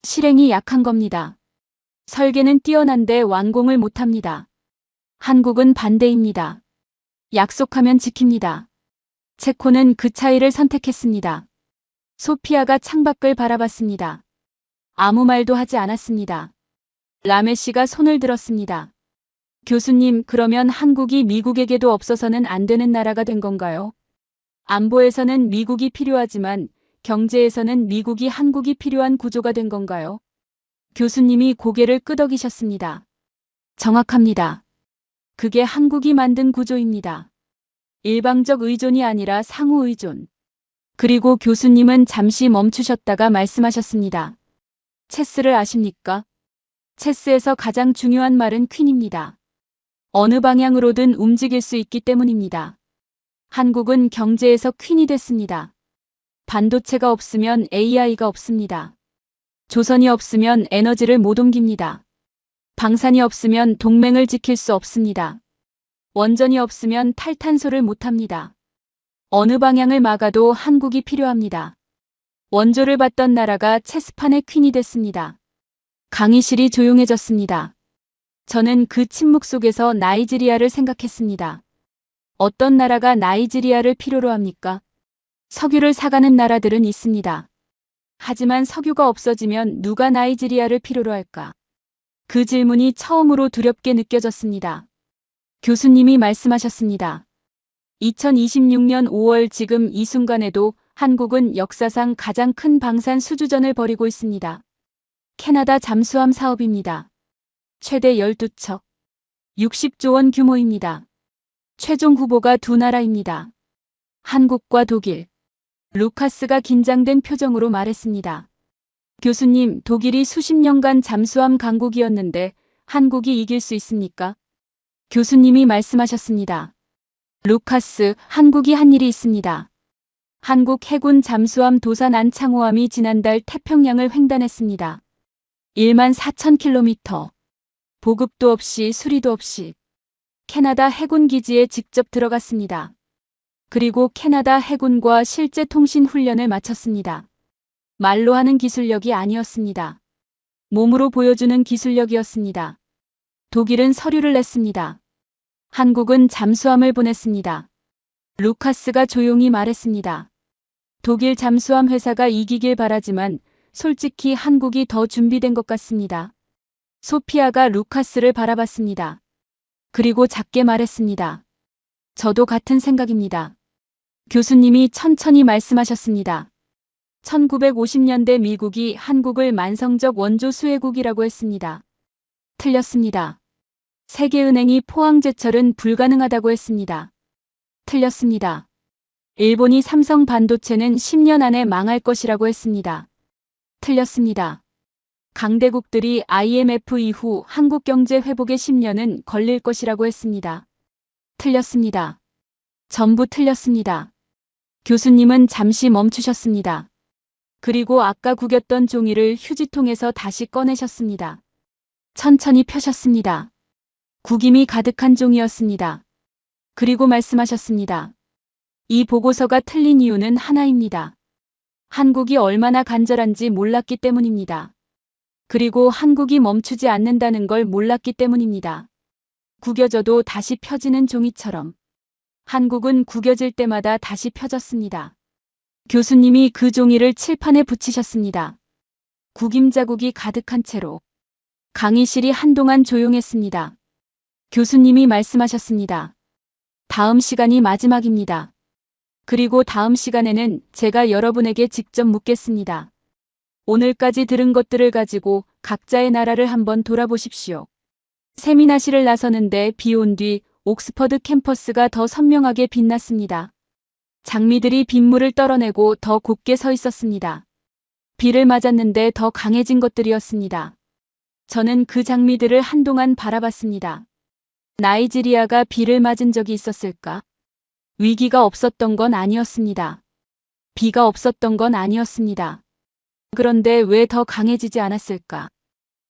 실행이 약한 겁니다. 설계는 뛰어난데 완공을 못합니다. 한국은 반대입니다. 약속하면 지킵니다. 체코는 그 차이를 선택했습니다. 소피아가 창밖을 바라봤습니다. 아무 말도 하지 않았습니다. 라메 씨가 손을 들었습니다. 교수님, 그러면 한국이 미국에게도 없어서는 안 되는 나라가 된 건가요? 안보에서는 미국이 필요하지만 경제에서는 미국이 한국이 필요한 구조가 된 건가요? 교수님이 고개를 끄덕이셨습니다. 정확합니다. 그게 한국이 만든 구조입니다. 일방적 의존이 아니라 상호 의존. 그리고 교수님은 잠시 멈추셨다가 말씀하셨습니다. 체스를 아십니까? 체스에서 가장 중요한 말은 퀸입니다. 어느 방향으로든 움직일 수 있기 때문입니다. 한국은 경제에서 퀸이 됐습니다. 반도체가 없으면 AI가 없습니다. 조선이 없으면 에너지를 못 옮깁니다. 방산이 없으면 동맹을 지킬 수 없습니다. 원전이 없으면 탈탄소를 못합니다. 어느 방향을 막아도 한국이 필요합니다. 원조를 받던 나라가 체스판의 퀸이 됐습니다. 강의실이 조용해졌습니다. 저는 그 침묵 속에서 나이지리아를 생각했습니다. 어떤 나라가 나이지리아를 필요로 합니까? 석유를 사가는 나라들은 있습니다. 하지만 석유가 없어지면 누가 나이지리아를 필요로 할까? 그 질문이 처음으로 두렵게 느껴졌습니다. 교수님이 말씀하셨습니다. 2026년 5월 지금 이 순간에도 한국은 역사상 가장 큰 방산 수주전을 벌이고 있습니다. 캐나다 잠수함 사업입니다. 최대 12척. 60조 원 규모입니다. 최종 후보가 두 나라입니다. 한국과 독일. 루카스가 긴장된 표정으로 말했습니다. 교수님, 독일이 수십 년간 잠수함 강국이었는데 한국이 이길 수 있습니까? 교수님이 말씀하셨습니다. 루카스, 한국이 한 일이 있습니다. 한국 해군 잠수함 도산 안창호함이 지난달 태평양을 횡단했습니다. 1만 4천 킬로미터. 보급도 없이 수리도 없이 캐나다 해군 기지에 직접 들어갔습니다. 그리고 캐나다 해군과 실제 통신 훈련을 마쳤습니다. 말로 하는 기술력이 아니었습니다. 몸으로 보여주는 기술력이었습니다. 독일은 서류를 냈습니다. 한국은 잠수함을 보냈습니다. 루카스가 조용히 말했습니다. 독일 잠수함 회사가 이기길 바라지만 솔직히 한국이 더 준비된 것 같습니다. 소피아가 루카스를 바라봤습니다. 그리고 작게 말했습니다. 저도 같은 생각입니다. 교수님이 천천히 말씀하셨습니다. 1950년대 미국이 한국을 만성적 원조 수혜국이라고 했습니다. 틀렸습니다. 세계은행이 포항제철은 불가능하다고 했습니다. 틀렸습니다. 일본이 삼성 반도체는 10년 안에 망할 것이라고 했습니다. 틀렸습니다. 강대국들이 IMF 이후 한국 경제 회복에 10년은 걸릴 것이라고 했습니다. 틀렸습니다. 전부 틀렸습니다. 교수님은 잠시 멈추셨습니다. 그리고 아까 구겼던 종이를 휴지통에서 다시 꺼내셨습니다. 천천히 펴셨습니다. 구김이 가득한 종이었습니다. 그리고 말씀하셨습니다. 이 보고서가 틀린 이유는 하나입니다. 한국이 얼마나 간절한지 몰랐기 때문입니다. 그리고 한국이 멈추지 않는다는 걸 몰랐기 때문입니다. 구겨져도 다시 펴지는 종이처럼 한국은 구겨질 때마다 다시 펴졌습니다. 교수님이 그 종이를 칠판에 붙이셨습니다. 구김 자국이 가득한 채로 강의실이 한동안 조용했습니다. 교수님이 말씀하셨습니다. 다음 시간이 마지막입니다. 그리고 다음 시간에는 제가 여러분에게 직접 묻겠습니다. 오늘까지 들은 것들을 가지고 각자의 나라를 한번 돌아보십시오. 세미나실을 나서는데 비 온 뒤 옥스퍼드 캠퍼스가 더 선명하게 빛났습니다. 장미들이 빗물을 떨어내고 더 곱게 서 있었습니다. 비를 맞았는데 더 강해진 것들이었습니다. 저는 그 장미들을 한동안 바라봤습니다. 나이지리아가 비를 맞은 적이 있었을까? 위기가 없었던 건 아니었습니다. 비가 없었던 건 아니었습니다. 그런데 왜 더 강해지지 않았을까?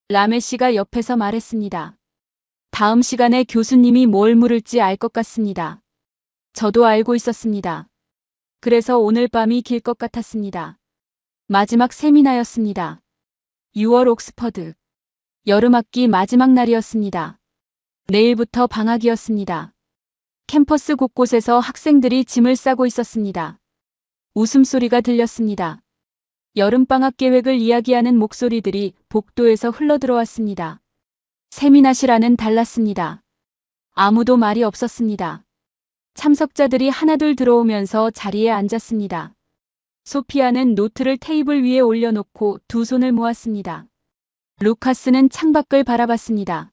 라메 씨가 옆에서 말했습니다. 다음 시간에 교수님이 뭘 물을지 알 것 같습니다. 저도 알고 있었습니다. 그래서 오늘 밤이 길 것 같았습니다. 마지막 세미나였습니다. 6월 옥스퍼드. 여름학기 마지막 날이었습니다. 내일부터 방학이었습니다. 캠퍼스 곳곳에서 학생들이 짐을 싸고 있었습니다. 웃음소리가 들렸습니다. 여름방학 계획을 이야기하는 목소리들이 복도에서 흘러들어왔습니다. 세미나실 안은 달랐습니다. 아무도 말이 없었습니다. 참석자들이 하나둘 들어오면서 자리에 앉았습니다. 소피아는 노트를 테이블 위에 올려놓고 두 손을 모았습니다. 루카스는 창밖을 바라봤습니다.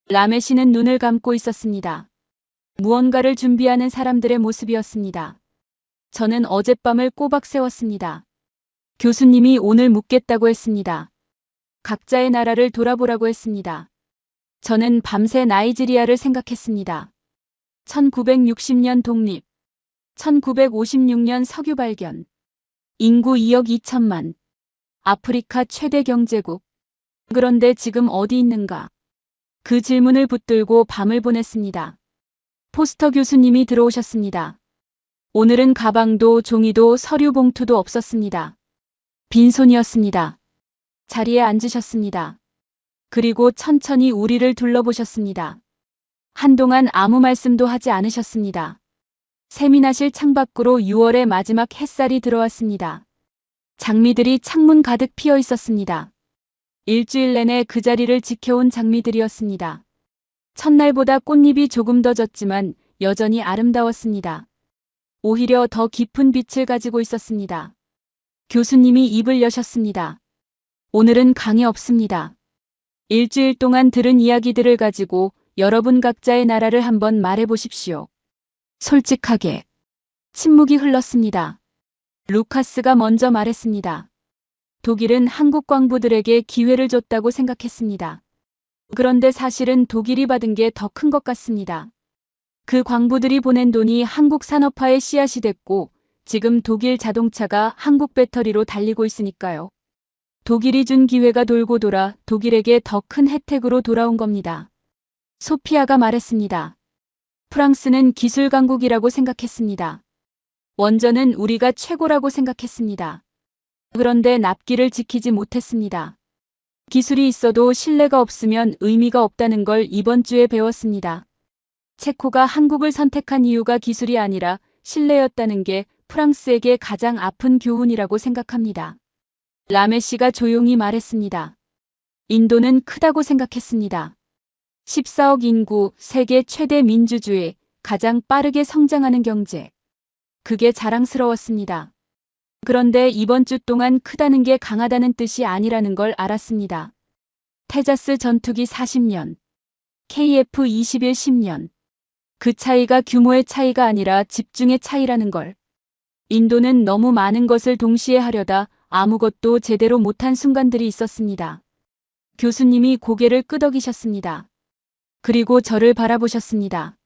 라메 씨는 눈을 감고 있었습니다. 무언가를 준비하는 사람들의 모습이었습니다. 저는 어젯밤을 꼬박 세웠습니다. 교수님이 오늘 묻겠다고 했습니다. 각자의 나라를 돌아보라고 했습니다. 저는 밤새 나이지리아를 생각했습니다. 1960년 독립, 1956년 석유 발견, 인구 2억 2천만, 아프리카 최대 경제국. 그런데 지금 어디 있는가? 그 질문을 붙들고 밤을 보냈습니다. 포스터 교수님이 들어오셨습니다. 오늘은 가방도 종이도 서류 봉투도 없었습니다. 빈손이었습니다. 자리에 앉으셨습니다. 그리고 천천히 우리를 둘러보셨습니다. 한동안 아무 말씀도 하지 않으셨습니다. 세미나실 창밖으로 6월의 마지막 햇살이 들어왔습니다. 장미들이 창문 가득 피어 있었습니다. 일주일 내내 그 자리를 지켜온 장미들이었습니다. 첫날보다 꽃잎이 조금 더 졌지만 여전히 아름다웠습니다. 오히려 더 깊은 빛을 가지고 있었습니다. 교수님이 입을 여셨습니다. 오늘은 강의 없습니다. 일주일 동안 들은 이야기들을 가지고 여러분 각자의 나라를 한번 말해보십시오. 솔직하게. 침묵이 흘렀습니다. 루카스가 먼저 말했습니다. 독일은 한국 광부들에게 기회를 줬다고 생각했습니다. 그런데 사실은 독일이 받은 게 더 큰 것 같습니다. 그 광부들이 보낸 돈이 한국 산업화의 씨앗이 됐고 지금 독일 자동차가 한국 배터리로 달리고 있으니까요. 독일이 준 기회가 돌고 돌아 독일에게 더 큰 혜택으로 돌아온 겁니다. 소피아가 말했습니다. 프랑스는 기술 강국이라고 생각했습니다. 원전은 우리가 최고라고 생각했습니다. 그런데 납기를 지키지 못했습니다. 기술이 있어도 신뢰가 없으면 의미가 없다는 걸 이번 주에 배웠습니다. 체코가 한국을 선택한 이유가 기술이 아니라 신뢰였다는 게 프랑스에게 가장 아픈 교훈이라고 생각합니다. 라메시가 조용히 말했습니다. 인도는 크다고 생각했습니다. 14억 인구, 세계 최대 민주주의, 가장 빠르게 성장하는 경제. 그게 자랑스러웠습니다. 그런데 이번 주 동안 크다는 게 강하다는 뜻이 아니라는 걸 알았습니다. 테자스 전투기 40년, KF-21 10년. 그 차이가 규모의 차이가 아니라 집중의 차이라는 걸. 인도는 너무 많은 것을 동시에 하려다 아무것도 제대로 못한 순간들이 있었습니다. 교수님이 고개를 끄덕이셨습니다. 그리고 저를 바라보셨습니다.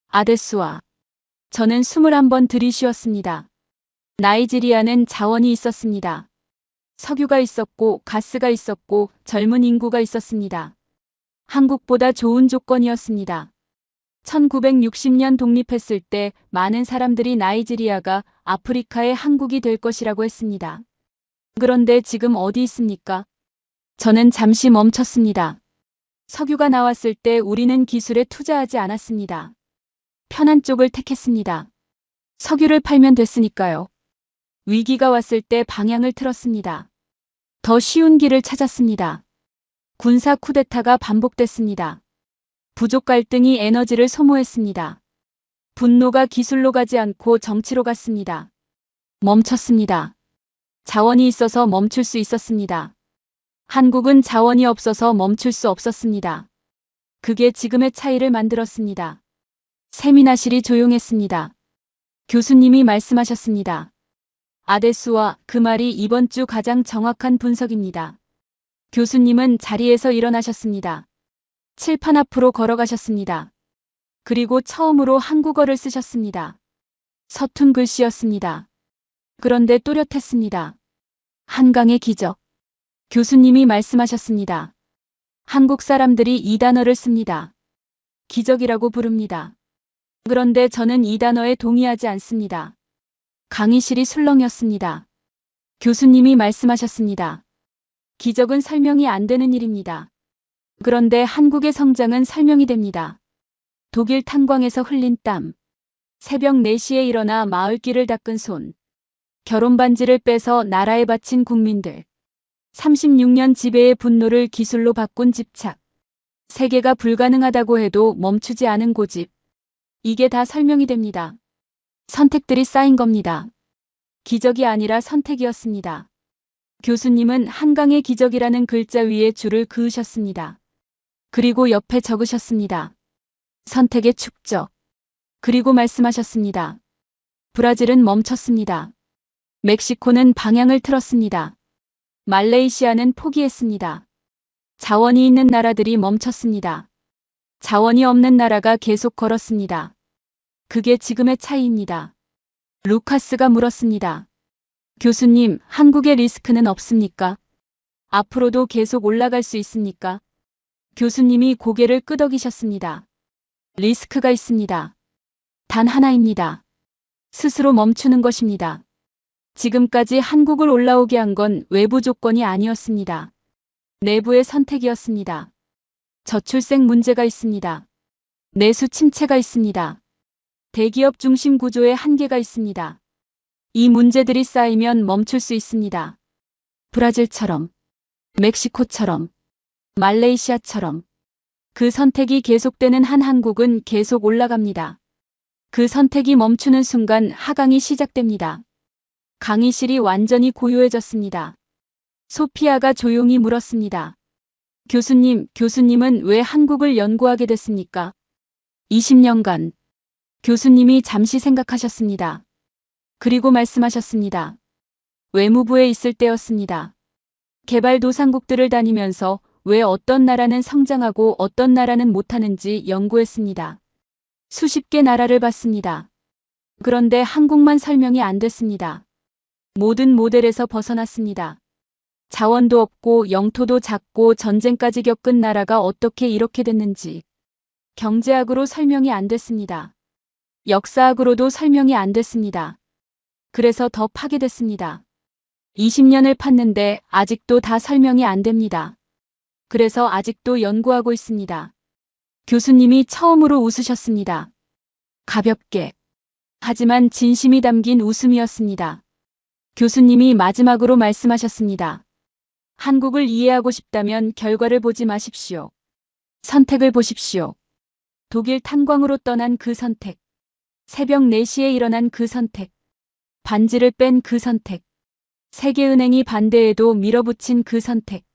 아데스와 저는 21번 들이쉬었습니다. 나이지리아는 자원이 있었습니다. 석유가 있었고 가스가 있었고 젊은 인구가 있었습니다. 한국보다 좋은 조건이었습니다. 1960년 독립했을 때 많은 사람들이 나이지리아가 아프리카의 한국이 될 것이라고 했습니다. 그런데 지금 어디 있습니까? 저는 잠시 멈췄습니다. 석유가 나왔을 때 우리는 기술에 투자하지 않았습니다. 편한 쪽을 택했습니다. 석유를 팔면 됐으니까요. 위기가 왔을 때 방향을 틀었습니다. 더 쉬운 길을 찾았습니다. 군사 쿠데타가 반복됐습니다. 부족 갈등이 에너지를 소모했습니다. 분노가 기술로 가지 않고 정치로 갔습니다. 멈췄습니다. 자원이 있어서 멈출 수 있었습니다. 한국은 자원이 없어서 멈출 수 없었습니다. 그게 지금의 차이를 만들었습니다. 세미나실이 조용했습니다. 교수님이 말씀하셨습니다. 아데수와 그 말이 이번 주 가장 정확한 분석입니다. 교수님은 자리에서 일어나셨습니다. 칠판 앞으로 걸어가셨습니다. 그리고 처음으로 한국어를 쓰셨습니다. 서툰 글씨였습니다. 그런데 또렷했습니다. 한강의 기적. 교수님이 말씀하셨습니다. 한국 사람들이 이 단어를 씁니다. 기적이라고 부릅니다. 그런데 저는 이 단어에 동의하지 않습니다. 강의실이 술렁였습니다. 교수님이 말씀하셨습니다. 기적은 설명이 안 되는 일입니다. 그런데 한국의 성장은 설명이 됩니다. 독일 탄광에서 흘린 땀. 새벽 4시에 일어나 마을길을 닦은 손. 결혼 반지를 빼서 나라에 바친 국민들. 36년 지배의 분노를 기술로 바꾼 집착. 세계가 불가능하다고 해도 멈추지 않은 고집. 이게 다 설명이 됩니다. 선택들이 쌓인 겁니다. 기적이 아니라 선택이었습니다. 교수님은 한강의 기적이라는 글자 위에 줄을 그으셨습니다. 그리고 옆에 적으셨습니다. 선택의 축적. 그리고 말씀하셨습니다. 브라질은 멈췄습니다. 멕시코는 방향을 틀었습니다. 말레이시아는 포기했습니다. 자원이 있는 나라들이 멈췄습니다. 자원이 없는 나라가 계속 걸었습니다. 그게 지금의 차이입니다. 루카스가 물었습니다. 교수님, 한국의 리스크는 없습니까? 앞으로도 계속 올라갈 수 있습니까? 교수님이 고개를 끄덕이셨습니다. 리스크가 있습니다. 단 하나입니다. 스스로 멈추는 것입니다. 지금까지 한국을 올라오게 한 건 외부 조건이 아니었습니다. 내부의 선택이었습니다. 저출생 문제가 있습니다. 내수 침체가 있습니다. 대기업 중심 구조의 한계가 있습니다. 이 문제들이 쌓이면 멈출 수 있습니다. 브라질처럼, 멕시코처럼, 말레이시아처럼. 그 선택이 계속되는 한 한국은 계속 올라갑니다. 그 선택이 멈추는 순간 하강이 시작됩니다. 강의실이 완전히 고요해졌습니다. 소피아가 조용히 물었습니다. 교수님은 왜 한국을 연구하게 됐습니까? 20년간. 교수님이 잠시 생각하셨습니다. 그리고 말씀하셨습니다. 외무부에 있을 때였습니다. 개발도상국들을 다니면서 왜 어떤 나라는 성장하고 어떤 나라는 못하는지 연구했습니다. 수십 개 나라를 봤습니다. 그런데 한국만 설명이 안 됐습니다. 모든 모델에서 벗어났습니다. 자원도 없고 영토도 작고 전쟁까지 겪은 나라가 어떻게 이렇게 됐는지. 경제학으로 설명이 안 됐습니다. 역사학으로도 설명이 안 됐습니다. 그래서 더 파괴됐습니다. 20년을 팠는데 아직도 다 설명이 안 됩니다. 그래서 아직도 연구하고 있습니다. 교수님이 처음으로 웃으셨습니다. 가볍게. 하지만 진심이 담긴 웃음이었습니다. 교수님이 마지막으로 말씀하셨습니다. 한국을 이해하고 싶다면 결과를 보지 마십시오. 선택을 보십시오. 독일 탄광으로 떠난 그 선택. 새벽 4시에 일어난 그 선택. 반지를 뺀 그 선택. 세계은행이 반대해도 밀어붙인 그 선택.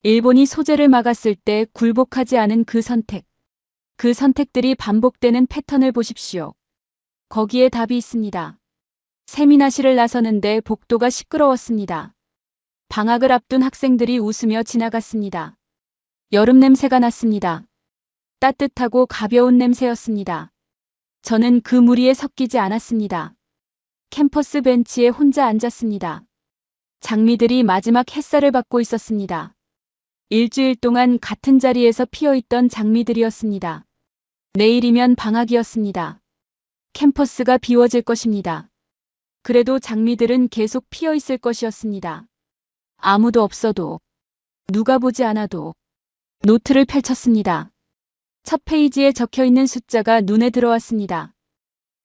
일본이 소재를 막았을 때 굴복하지 않은 그 선택. 그 선택들이 반복되는 패턴을 보십시오. 거기에 답이 있습니다. 세미나실을 나서는데 복도가 시끄러웠습니다. 방학을 앞둔 학생들이 웃으며 지나갔습니다. 여름 냄새가 났습니다. 따뜻하고 가벼운 냄새였습니다. 저는 그 무리에 섞이지 않았습니다. 캠퍼스 벤치에 혼자 앉았습니다. 장미들이 마지막 햇살을 받고 있었습니다. 일주일 동안 같은 자리에서 피어있던 장미들이었습니다. 내일이면 방학이었습니다. 캠퍼스가 비워질 것입니다. 그래도 장미들은 계속 피어있을 것이었습니다. 아무도 없어도, 누가 보지 않아도. 노트를 펼쳤습니다. 첫 페이지에 적혀있는 숫자가 눈에 들어왔습니다.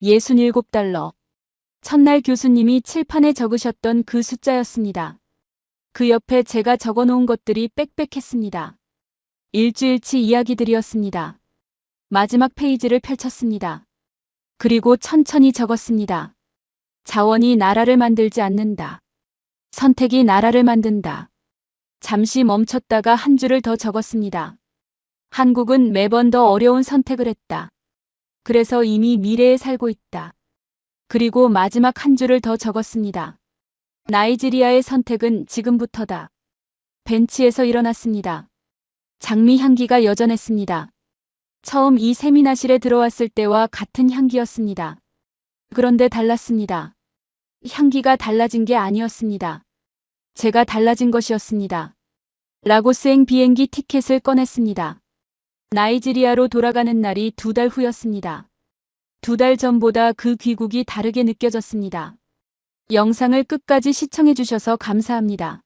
67달러. 첫날 교수님이 칠판에 적으셨던 그 숫자였습니다. 그 옆에 제가 적어놓은 것들이 빽빽했습니다. 일주일치 이야기들이었습니다. 마지막 페이지를 펼쳤습니다. 그리고 천천히 적었습니다. 자원이 나라를 만들지 않는다. 선택이 나라를 만든다. 잠시 멈췄다가 한 줄을 더 적었습니다. 한국은 매번 더 어려운 선택을 했다. 그래서 이미 미래에 살고 있다. 그리고 마지막 한 줄을 더 적었습니다. 나이지리아의 선택은 지금부터다. 벤치에서 일어났습니다. 장미 향기가 여전했습니다. 처음 이 세미나실에 들어왔을 때와 같은 향기였습니다. 그런데 달랐습니다. 향기가 달라진 게 아니었습니다. 제가 달라진 것이었습니다. 라고스행 비행기 티켓을 꺼냈습니다. 나이지리아로 돌아가는 날이 2달 후였습니다. 2달 전보다 그 귀국이 다르게 느껴졌습니다. 영상을 끝까지 시청해주셔서 감사합니다.